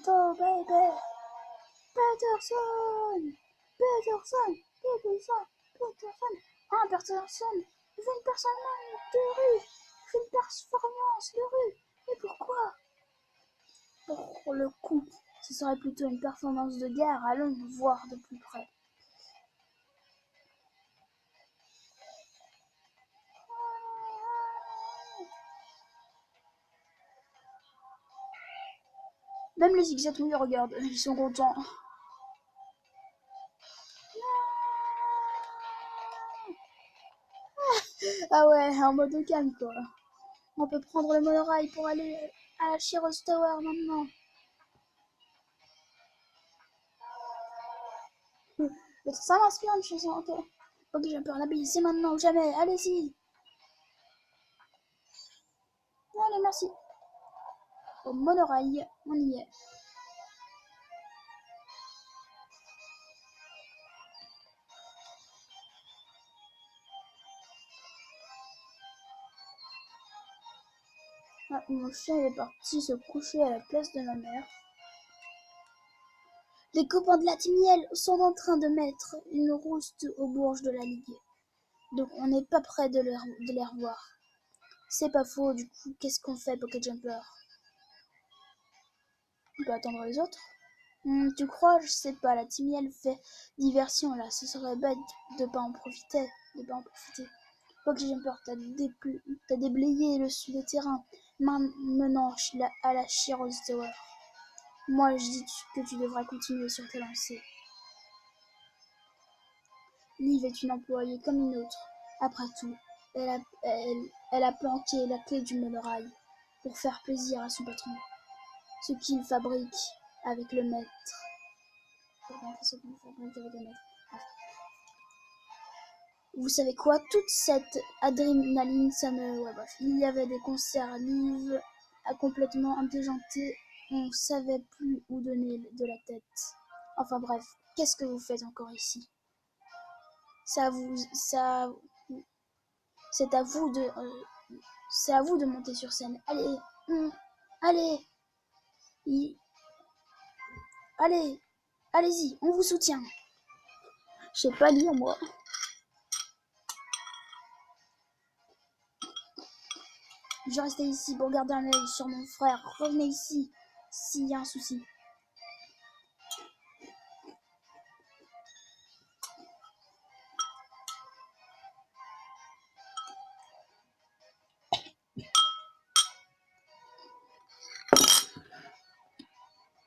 oh baby. Peterson, Peterson, Peterson, Peterson. Ah, Peterson, je fais une performance de rue. Je fais une performance de rue. Mais pourquoi? Pour le coup, ce serait plutôt une performance de guerre. Allons voir de plus près. Même les Zigzagouilles regardent, ils sont contents. Ah ouais, en mode calme quoi. On peut prendre le monorail pour aller à la Shiros Tower maintenant. Ça m'inspire une chanson, ok. Ok, j'ai un peu l'habille, c'est maintenant ou jamais, allez-y. Allez, merci. Au monorail, on y est. Ah, mon chien est parti se coucher à la place de ma mère. Les copains de la Timiel sont en train de mettre une rouste aux bourges de la Ligue. Donc on n'est pas près de les revoir. C'est pas faux, du coup, qu'est-ce qu'on fait, Pocket Jumper? On peut attendre les autres. Tu crois? Je sais pas, la Timiel fait diversion là, ce serait bête de pas en profiter. Pocket Jumper, t'as déblayé le terrain menant à la Shiros Tower. Moi, je dis que tu devrais continuer sur tes lancées. Liv est une employée comme une autre. Après tout, elle a planqué la clé du monorail pour faire plaisir à son patron. Ce qu'il fabrique avec le maître. Vous savez quoi? Toute cette adrénaline, ça me... Ouais, bref. Il y avait des concerts, Liv a complètement indéjanté. On savait plus où donner de la tête. Enfin bref, qu'est-ce que vous faites encore ici? C'est à vous de monter sur scène. Allez, allez, allez, allez-y, on vous soutient. Je sais pas lire moi. Je restais ici pour garder un œil sur mon frère. Revenez ici s'il y a un souci.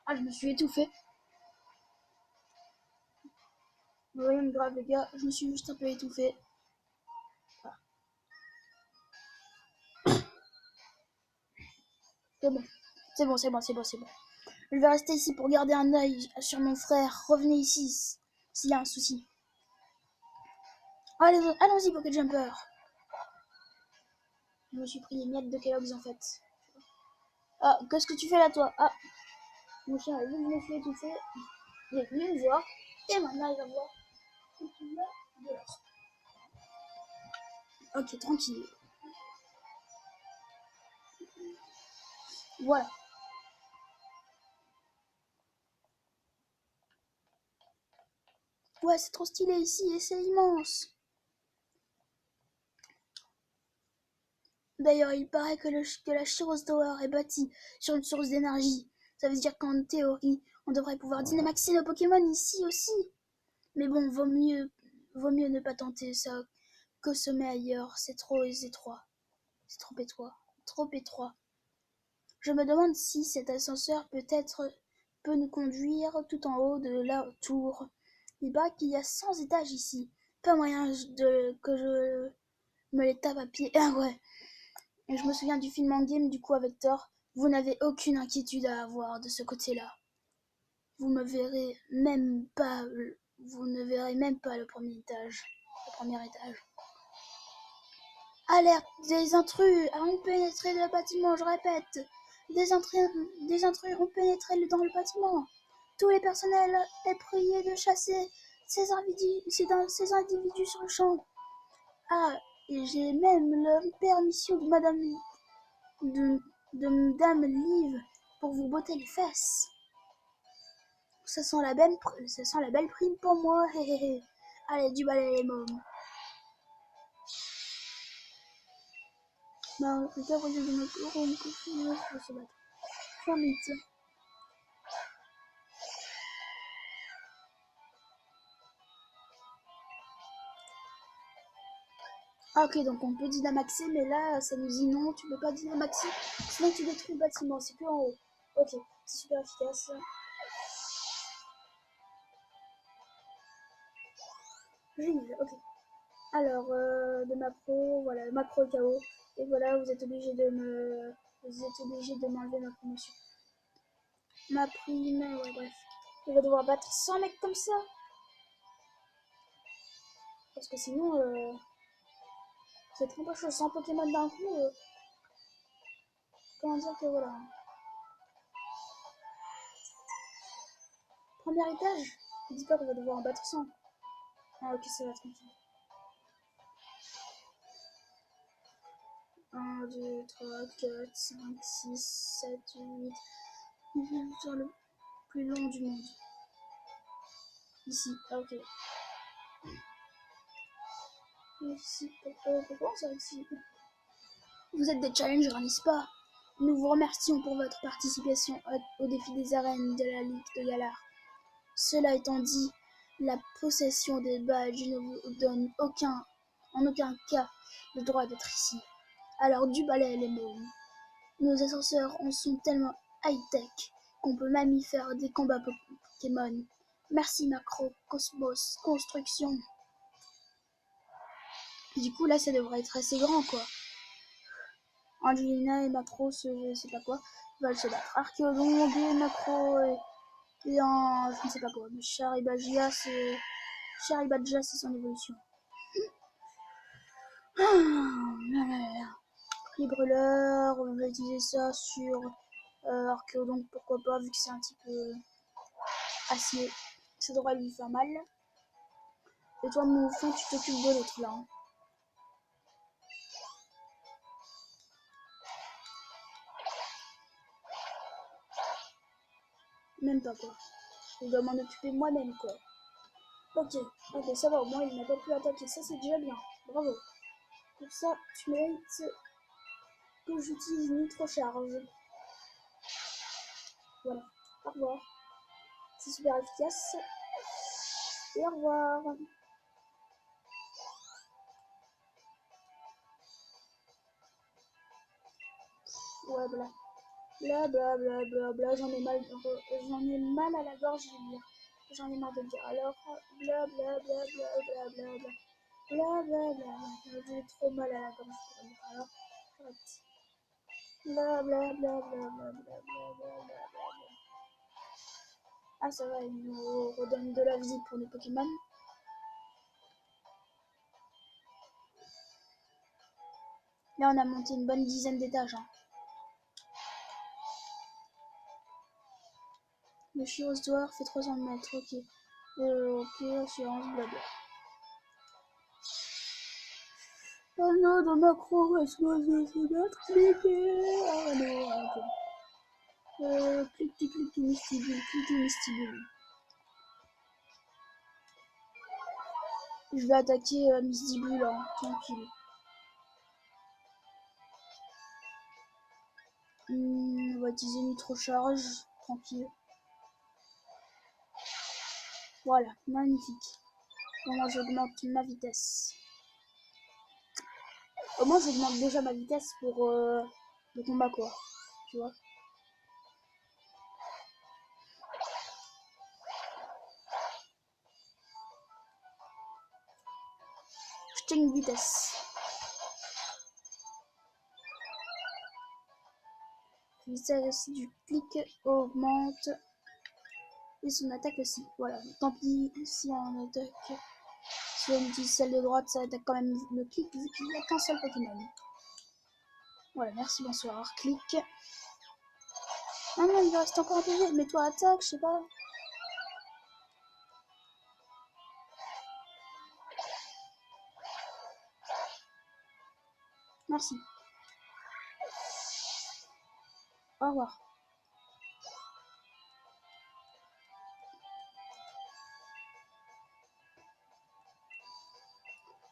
Ah, je me suis étouffée. Rien de grave les gars, je me suis juste un peu étouffée. Ah. C'est bon. Je vais rester ici pour garder un œil sur mon frère. Revenez ici s'il y a un souci. Allons-y, Pocket Jumper. Je me suis pris les miettes de Kellogg's en fait. Ah, qu'est-ce que tu fais là toi? Ah, mon chien a vu que je me suis étouffée. Il est venu me voir. Et maintenant il va voir ce qu'il y a dehors. Ok, tranquille. Voilà. Ouais, c'est trop stylé ici et c'est immense. D'ailleurs, il paraît que la Shiros Tower est bâtie sur une source d'énergie. Ça veut dire qu'en théorie, on devrait pouvoir dynamaxer nos Pokémon ici aussi. Mais bon, vaut mieux ne pas tenter ça que sommet ailleurs. C'est trop étroit. C'est trop étroit. Trop étroit. Je me demande si cet ascenseur peut nous conduire tout en haut de la tour. Il paraît qu'il y a 100 étages ici. Pas moyen que je me les tape à pied. Ah ouais. Et je me souviens du film Endgame du coup avec Thor. Vous n'avez aucune inquiétude à avoir de ce côté-là. Vous me verrez même pas. Vous ne verrez même pas le premier étage. Le premier étage. Alerte! Des intrus ont pénétré le bâtiment, je répète. Des intrus ont pénétré dans le bâtiment. Tous les personnels est prié de chasser ces individus sur le champ. Ah, et j'ai même la permission de Dame Liv pour vous botter les fesses. Ça sent la belle prime pour moi. Hé hé hé. Allez, du balai les mômes. Bah, le gars, voyons de notre bureau, on peut finir de se battre. Fin métier. Ah ok, donc on peut dynamaxer, mais là, ça nous dit non, tu peux pas dynamaxer, sinon tu détruis le bâtiment, c'est que en haut. Ok, c'est super efficace. Vive, ok. Alors, de macro, voilà, le macro est KO. Et voilà, vous êtes obligé de m'enlever ma promotion. Ma prime, ouais, bref. On va devoir battre 100 mecs comme ça. Parce que sinon, c'est trop pas chaud. 100 Pokémon d'un coup, comment dire que voilà. Premier étage, je dis pas qu'on va devoir en battre 100. Ah ok, ça va tranquille. 1, 2, 3, 4, 5, 6, 7, 8. Je vais faire le plus long du monde. Ici, ah ok. Ici, pourquoi on s'arrête ici? Vous êtes des challengers, n'est-ce pas? Nous vous remercions pour votre participation au défi des arènes de la Ligue de Galar. Cela étant dit, la possession des badges ne vous donne en aucun cas le droit d'être ici. Alors du balai les mômes. Nos ascenseurs en sont tellement high-tech qu'on peut même y faire des combats Pokémon. Merci Macro Cosmos Construction. Et du coup là ça devrait être assez grand quoi. Angelina et Macros, je sais pas quoi, veulent se battre. Archéodon, et Macro et en je ne sais pas quoi. Mais Charibadja c'est son évolution. Les brûleurs, on va utiliser ça sur Archéodon, pourquoi pas, vu que c'est un petit peu acier. Ça devrait lui faire mal. Et toi, mon fond, tu t'occupes de l'autre là. Hein. Même pas quoi. Je dois m'en occuper moi-même quoi. Ok, ça va, au moins il n'a pas pu attaquer. Ça, c'est déjà bien. Bravo. Pour ça, tu mérites que j'utilise Nitro Charge. Voilà. Au revoir. C'est super efficace. Et au revoir. Ouais, voilà. Bla, j'en ai mal à la gorge, je vais dire. J'en ai marre de dire. Alors, j'ai trop mal à la gorge pour dire. Alors, Ah, ça va, il nous redonne de la vie pour les Pokémon. Là, on a monté une bonne dizaine d'étages. Hein. Le Chirostoir fait 300 mètres, ok. Ok, assurance, blabla. Oh non, dans Macro, est-ce que je vais se battre? Cliquez! Oh non, ok. Cliquez, mystibule. Je vais attaquer Mystibule, hein, tranquille. On va utiliser Nitro Charge, tranquille. Voilà, magnifique. Bon, moi j'augmente ma vitesse. Au moins j'augmente déjà ma vitesse pour le combat quoi. Tu vois. une vitesse. La vitesse du clic augmente. Et son attaque aussi. Voilà. Tant pis si on attaque. Si on utilise celle de droite, ça attaque quand même le clic vu qu'il n'y a qu'un seul Pokémon. Voilà, merci, bonsoir. Clic. Ah non, il reste encore un PV. Mais toi, attaque, je sais pas. Merci. Au revoir.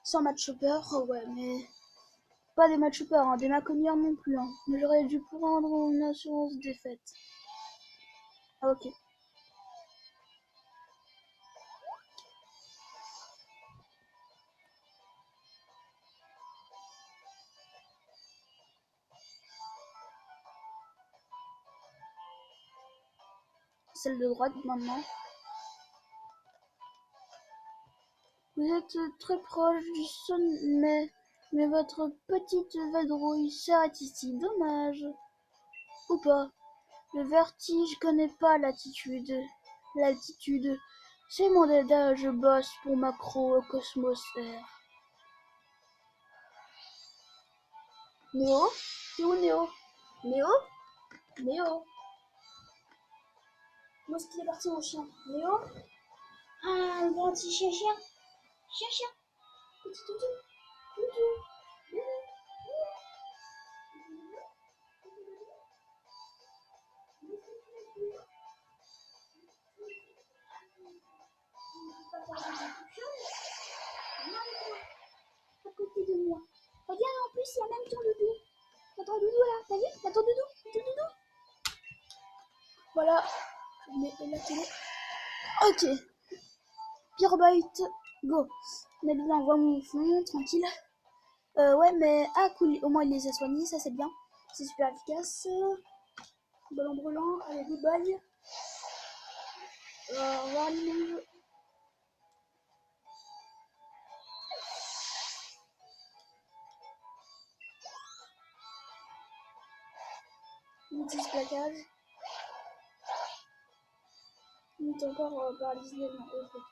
Sans match chopper, oh ouais, mais pas des match chopper, hein, des Maconières non plus. Hein. Mais j'aurais dû prendre une assurance défaite. Ah, ok. Celle de droite maintenant. Vous êtes très proche du sommet, mais votre petite vadrouille s'arrête ici. Dommage. Ou pas. Le vertige connaît pas l'altitude. C'est mon dada, je bosse pour Macro Cosmosphère. Néo? T'es où Néo? Néo? Néo? Où est-ce qu'il est parti mon chien? Néo? Ah, le grand petit chien. Chien. Petit toutou. Toutou. À côté de moi. Regarde, en plus, il y a même ton doudou. T'as ton doudou là, t'as vu? T'as ton doudou. Voilà, je mets la télé. Ok, Pyrbite, go. Nabil envoie mon fond, tranquille. Ouais, mais cool, au moins il les a soignés, ça c'est bien. C'est super efficace. Ballon brûlant, allez, goodbye. Au revoir les nouveaux. On utilise plaquage. On est encore paralysé. Non, ok.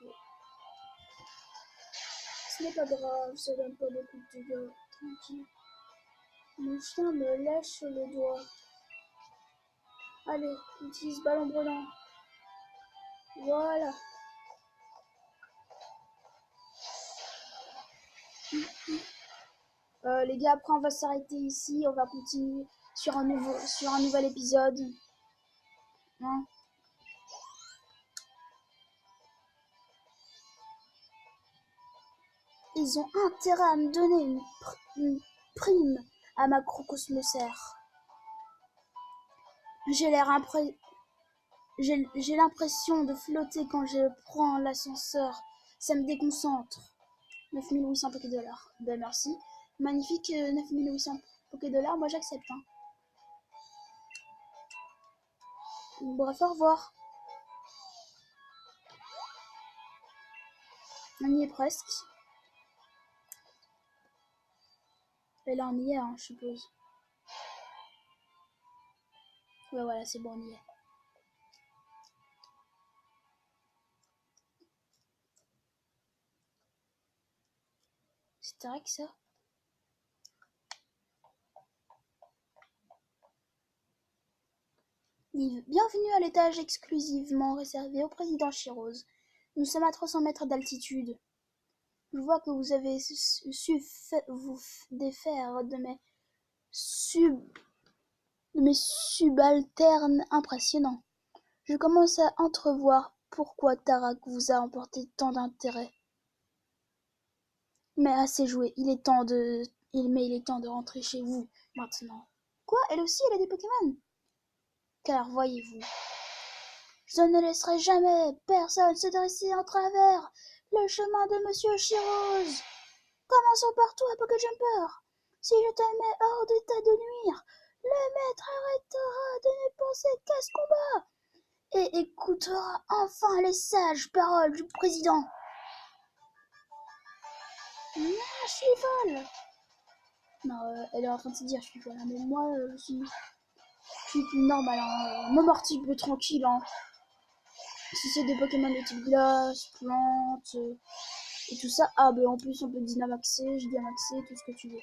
Ce n'est pas grave, ça donne pas beaucoup de dégâts. Tranquille. Mon chien me lèche le doigt. Allez, utilise ballon brûlant. Voilà. Les gars, après on va s'arrêter ici. On va continuer sur un nouvel épisode. Hein? Ils ont intérêt à me donner une prime à Macrocosmosphère. J'ai l'impression de flotter quand je prends l'ascenseur. Ça me déconcentre. 9800 Pokédollars. Ben merci. Magnifique, 9800 Pokédollars. Moi j'accepte. Hein. Bref, au revoir. On y est presque. Et là on y est, hein, je suppose. Ouais, voilà, c'est bon, on y est. C'est vrai que ça. Bienvenue à l'étage exclusivement réservé au président Chirose. Nous sommes à 300 mètres d'altitude. Je vois que vous avez su vous défaire de mes subalternes impressionnants. Je commence à entrevoir pourquoi Tarak vous a emporté tant d'intérêt. Mais assez joué, il est temps de rentrer chez vous maintenant. Quoi? Elle aussi, elle a des Pokémon? Car voyez-vous, je ne laisserai jamais personne se dresser en travers le chemin de Monsieur Chirose. Commençons par toi, Pokéjumper. Si je te mets hors d'état de nuire, le maître arrêtera de ne penser qu'à ce combat et écoutera enfin les sages paroles du président. Non, je suis folle. Non, elle est en train de se dire je suis folle, hein, mais moi je suis plus normale. Hein. Même un petit peu tranquille. Hein. Si c'est des Pokémon de type glace, plante et tout ça. Ah, ben en plus on peut Dynamaxer, Gigamaxer, tout ce que tu veux.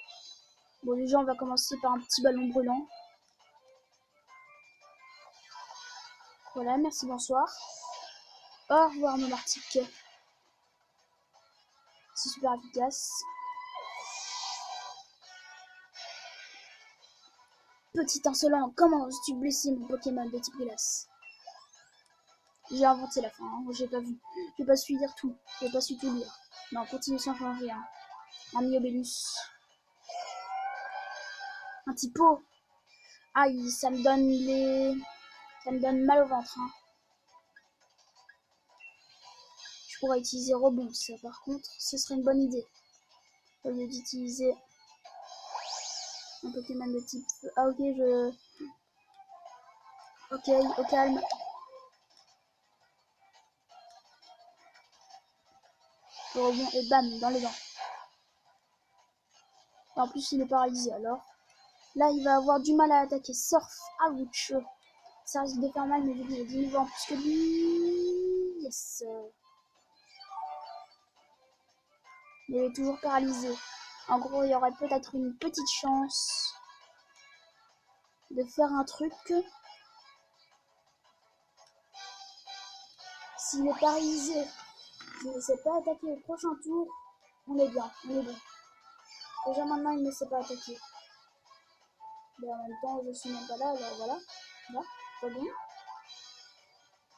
Bon, déjà on va commencer par un petit ballon brûlant. Voilà, merci, bonsoir. Au revoir, mon Arctique. C'est super efficace. Petit insolent, comment oses-tu blesser mon Pokémon de type glace? J'ai inventé la fin, hein. J'ai pas vu. J'ai pas su lire tout. J'ai pas su tout lire. Non, continue sans changer. Hein. Un Miobellus. Un typo. Aïe, ça me donne les. Ça me donne mal au ventre. Hein. Je pourrais utiliser rebond, ça par contre, ce serait une bonne idée. Au lieu d'utiliser un Pokémon de type feu. Ah ok, Ok, au calme. Le rebond et bam, dans les dents. Et en plus, il est paralysé alors. Là, il va avoir du mal à attaquer. Surf, ouch. Ça risque de faire mal, mais vu que j'ai 10 niveaux en plus que lui. Yes. Mais il est toujours paralysé. En gros, il y aurait peut-être une petite chance de faire un truc. S'il est paralysé, il ne sait pas attaquer au prochain tour, on est bien, on est bon. Déjà maintenant, il ne sait pas attaquer. Mais en même temps, je suis même pas là, alors voilà. Là, pas bon.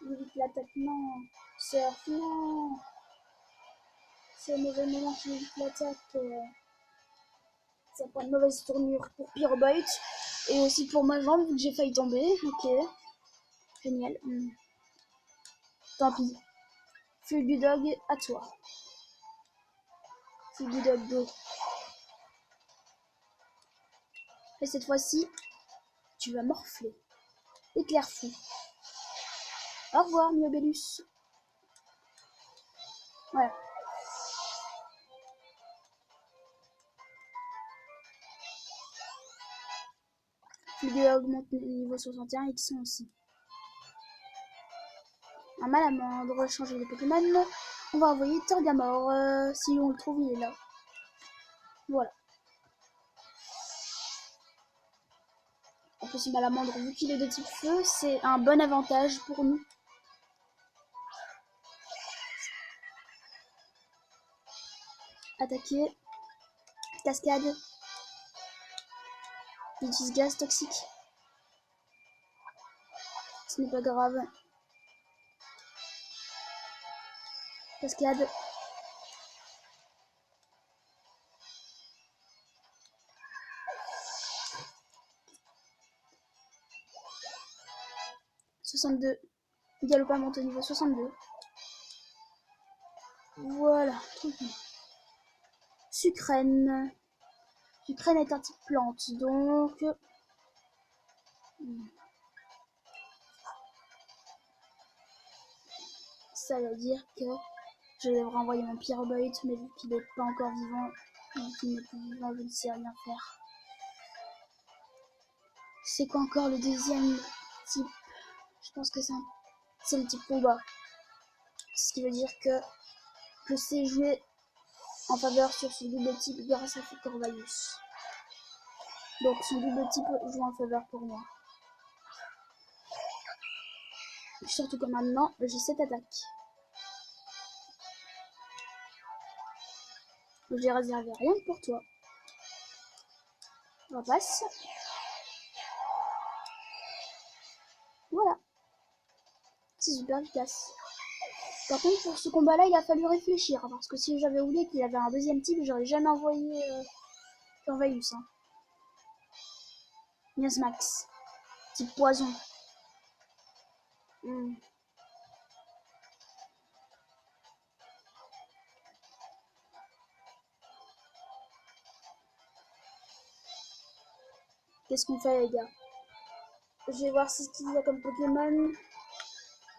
Il évite l'attaque, non. Surf, non. C'est au mauvais moment qu'il évite l'attaque. Ça prend une mauvaise tournure pour Pyrobyte. Et aussi pour ma jambe, vu que j'ai failli tomber. Ok. Génial. Tant pis. Fulgudog, à toi. Fulgudog, go. Et cette fois-ci, tu vas morfler. Éclair fou. Au revoir, Miobellus. Voilà. Fulgudog augmente niveau 61 et qui sont aussi. Un Malamandre, changer de Pokémon. On va envoyer Torgamore. Si on le trouve, il est là. Voilà. En plus, Malamandre, vu qu'il est de type feu, c'est un bon avantage pour nous. Attaquer. Cascade. Il utilise gaz toxique. Ce n'est pas grave. Cascade. « 62. Galopamante au niveau 62. Voilà. Sucrène. Sucrène est un type plante, donc... Ça veut dire que je devrais envoyer mon Pyrobyte, mais vu qu'il n'est pas encore vivant, vu qu'il n'est plus vivant, je ne sais rien faire. C'est quoi encore le deuxième type? Je pense que c'est le type combat. Ce qui veut dire que je sais jouer en faveur sur son double type grâce à Corvallis. Donc son double type joue en faveur pour moi. Surtout que maintenant, j'ai cette attaque. J'ai réservé rien que pour toi. On passe. Voilà. C'est super efficace. Par contre, pour ce combat-là, il a fallu réfléchir. Parce que si j'avais voulu qu'il avait un deuxième type, j'aurais jamais envoyé Corvallis. Hein. Miasmax. Type poison. Qu'est-ce qu'on fait, les gars? Je vais voir ce qu'il y a comme Pokémon.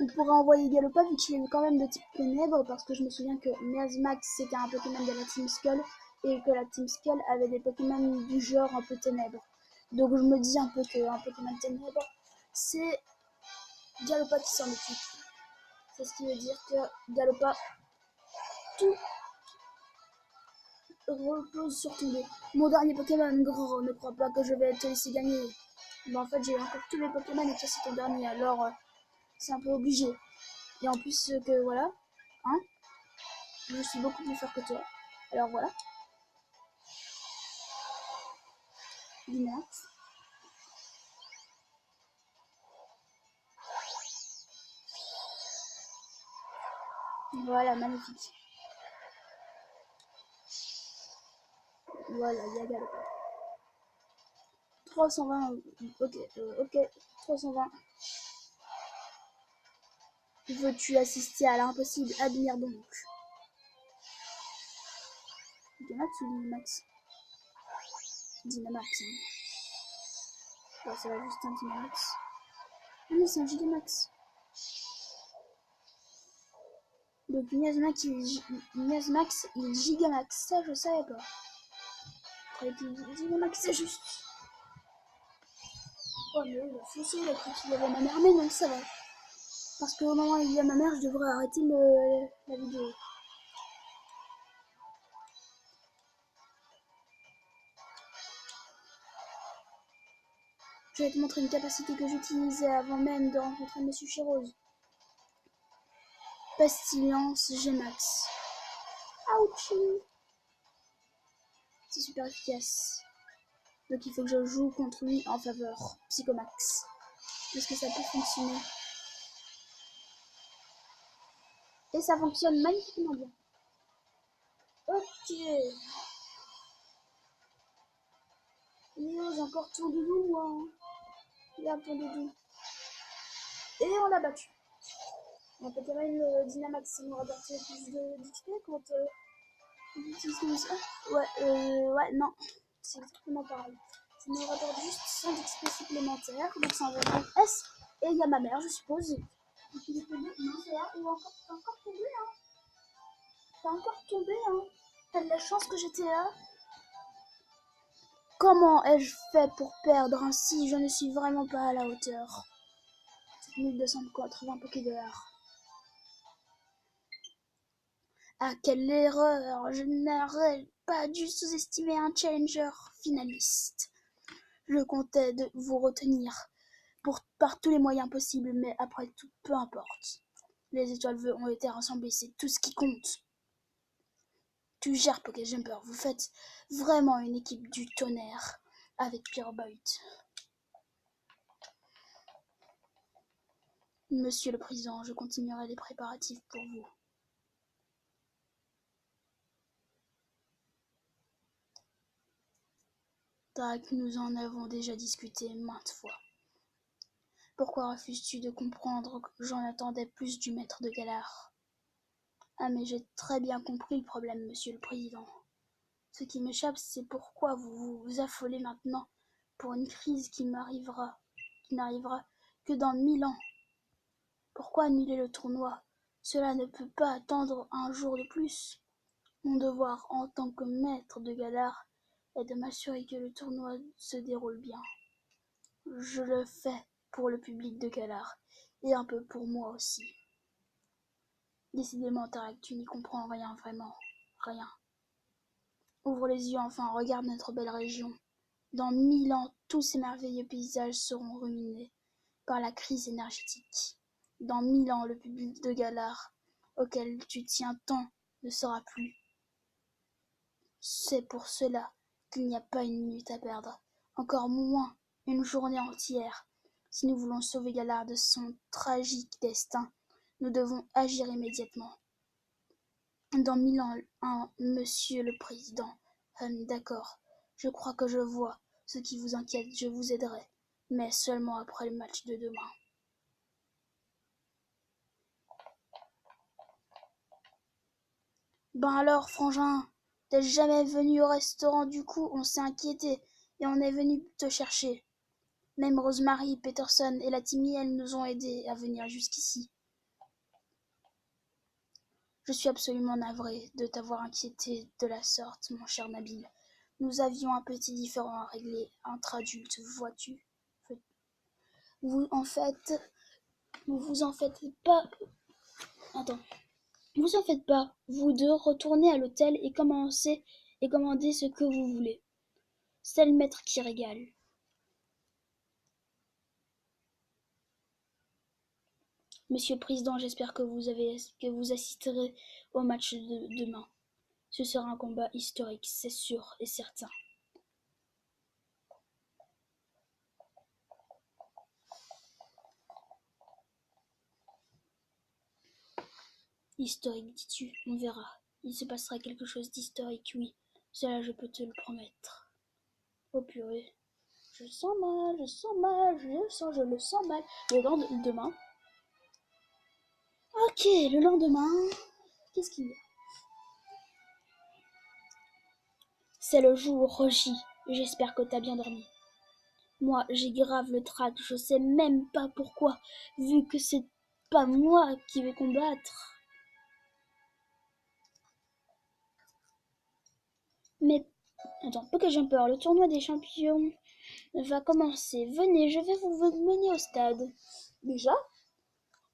On pourrait envoyer Galopa vu qu'il est quand même de type ténèbres, parce que je me souviens que Miasmax c'était un Pokémon de la Team Skull et que la Team Skull avait des Pokémon du genre un peu ténèbres. Donc je me dis un peu qu'un Pokémon ténèbres, c'est Galopa qui s'en occupe. C'est ce qui veut dire que Galopa, tout repose sur ton dos. Mon dernier Pokémon, gros, ne crois pas que je vais te laisser gagner. Mais en fait, j'ai encore tous les Pokémon et toi c'est ton dernier, alors c'est un peu obligé. Et en plus que voilà, hein, je suis beaucoup plus fort que toi. Alors voilà, Dinax. Voilà, magnifique. Voilà, Yaga. 320, ok, 320. Veux-tu assister à l'impossible? Admire donc. Dynamax ou Dynamax? Dynamax, hein. Ouais, ça va juste un Dynamax. Ah non, c'est un Gigamax. Donc Miasmax il Gigamax. Ça, je savais pas. Avec Gigamax, c'est juste. Oh mais il a foncé, il a cru qu'il y avait ma mère, mais non, ça va. Parce qu'au moment où il y a ma mère, je devrais arrêter la vidéo. Je vais te montrer une capacité que j'utilisais avant même de rencontrer Monsieur Chirose. Pestilence Gmax. Ouch! C'est super efficace. Donc il faut que je joue contre lui en faveur Psychomax. Est-ce que ça peut fonctionner? Et ça fonctionne magnifiquement bien. Ok. J'ai encore ton doudou, moi. Regarde ton doudou. Et on l'a battu. On peut quand même le Dynamax nous rapporter plus d'XP quand on utilise comme ça. Ouais, non. C'est exactement pareil. Ça nous rapporte juste 100 d'XP supplémentaires. Donc ça envoie un S. Et il y a ma mère, je suppose. Il est tombé. Non, c'est là. Il est encore tombé, hein. T'as encore tombé, hein. T'as de la chance que j'étais là. Comment ai-je fait pour perdre ainsi? Je ne suis vraiment pas à la hauteur. 1280 Pokédollars. Ah, quelle erreur! Je n'aurais pas dû sous-estimer un challenger finaliste. Je comptais de vous retenir par tous les moyens possibles, mais après tout, peu importe. Les étoiles vœux ont été rassemblées, c'est tout ce qui compte. Tu gères Pokéjumper, vous faites vraiment une équipe du tonnerre avec Pierre Boyd. Monsieur le Président, je continuerai les préparatifs pour vous. Tac, nous en avons déjà discuté maintes fois. Pourquoi refuses-tu de comprendre que j'en attendais plus du maître de Galar? Ah mais j'ai très bien compris le problème, monsieur le Président. Ce qui m'échappe, c'est pourquoi vous vous affolez maintenant pour une crise qui n'arrivera que dans 1000 ans. Pourquoi annuler le tournoi? Cela ne peut pas attendre un jour de plus. Mon devoir en tant que maître de Galar est de m'assurer que le tournoi se déroule bien. Je le fais pour le public de Galar, et un peu pour moi aussi. Décidément, Tarek, tu n'y comprends rien, vraiment. Rien. Ouvre les yeux enfin, regarde notre belle région. Dans 1000 ans, tous ces merveilleux paysages seront ruinés par la crise énergétique. Dans 1000 ans, le public de Galar, auquel tu tiens tant, ne sera plus. C'est pour cela qu'il n'y a pas une minute à perdre, encore moins une journée entière. Si nous voulons sauver Galar de son tragique destin, nous devons agir immédiatement. Dans 1000 ans, monsieur le président. D'accord, je crois que je vois ce qui vous inquiète, je vous aiderai, mais seulement après le match de demain. Ben alors, frangin, t'es jamais venu au restaurant du coup, on s'est inquiété et on est venu te chercher. Même Rosemary, Peterson et la Timmy, elles nous ont aidés à venir jusqu'ici. Je suis absolument navré de t'avoir inquiété de la sorte, mon cher Nabil. Nous avions un petit différend à régler entre adultes, vois-tu. Vous en faites, vous en faites pas. Attends. Vous en faites pas, vous deux, retournez à l'hôtel et commandez ce que vous voulez. C'est le maître qui régale. Monsieur le Président, j'espère que vous assisterez au match de demain. Ce sera un combat historique, c'est sûr et certain. Historique, dis-tu, on verra. Il se passera quelque chose d'historique, oui. Cela, je peux te le promettre. Oh purée. Je sens mal, je le sens mal. Le lendemain. Ok, le lendemain. Qu'est-ce qu'il y a? C'est le jour, Rogy. J'espère que t'as bien dormi. Moi, j'ai grave le trac, je sais même pas pourquoi, vu que c'est pas moi qui vais combattre. Mais, attends, peu que j'ai peur, le tournoi des champions va commencer. Venez, je vais vous mener au stade. Déjà?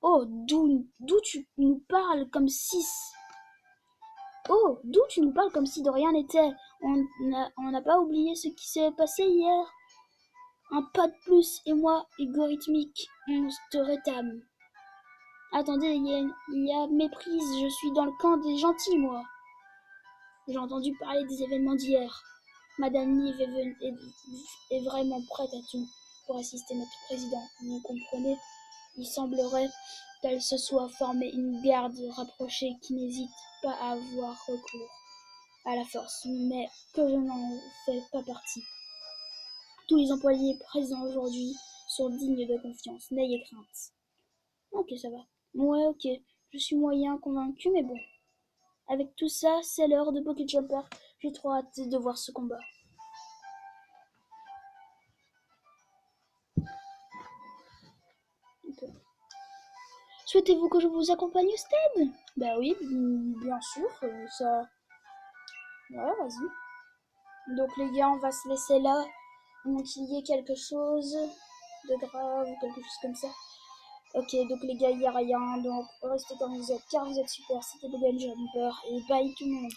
Oh, d'où tu nous parles comme si... Oh, d'où tu nous parles comme si de rien n'était. On n'a pas oublié ce qui s'est passé hier. Un pas de plus et moi, égorithmique, on te rétame. Attendez, il y a méprise, je suis dans le camp des gentils, moi. J'ai entendu parler des événements d'hier. Madame Nive est vraiment prête à tout pour assister notre président. Vous comprenez? Il semblerait qu'elle se soit formée une garde rapprochée qui n'hésite pas à avoir recours à la force, mais que je n'en fais pas partie. Tous les employés présents aujourd'hui sont dignes de confiance, n'ayez crainte. Ok, ça va. Ouais, ok. Je suis moyen convaincu, mais bon. Avec tout ça, c'est l'heure de Pocket Jumper. J'ai trop hâte de voir ce combat. Okay. Souhaitez-vous que je vous accompagne au stade? Bah oui, bien sûr. Ça. Ouais, vas-y. Donc les gars, on va se laisser là. On qu'il y ait quelque chose de grave ou quelque chose comme ça. Ok, donc les gars, il n'y a rien. Donc restez comme vous êtes, car vous êtes super. C'était Pocket Jumper. Et bye tout le monde.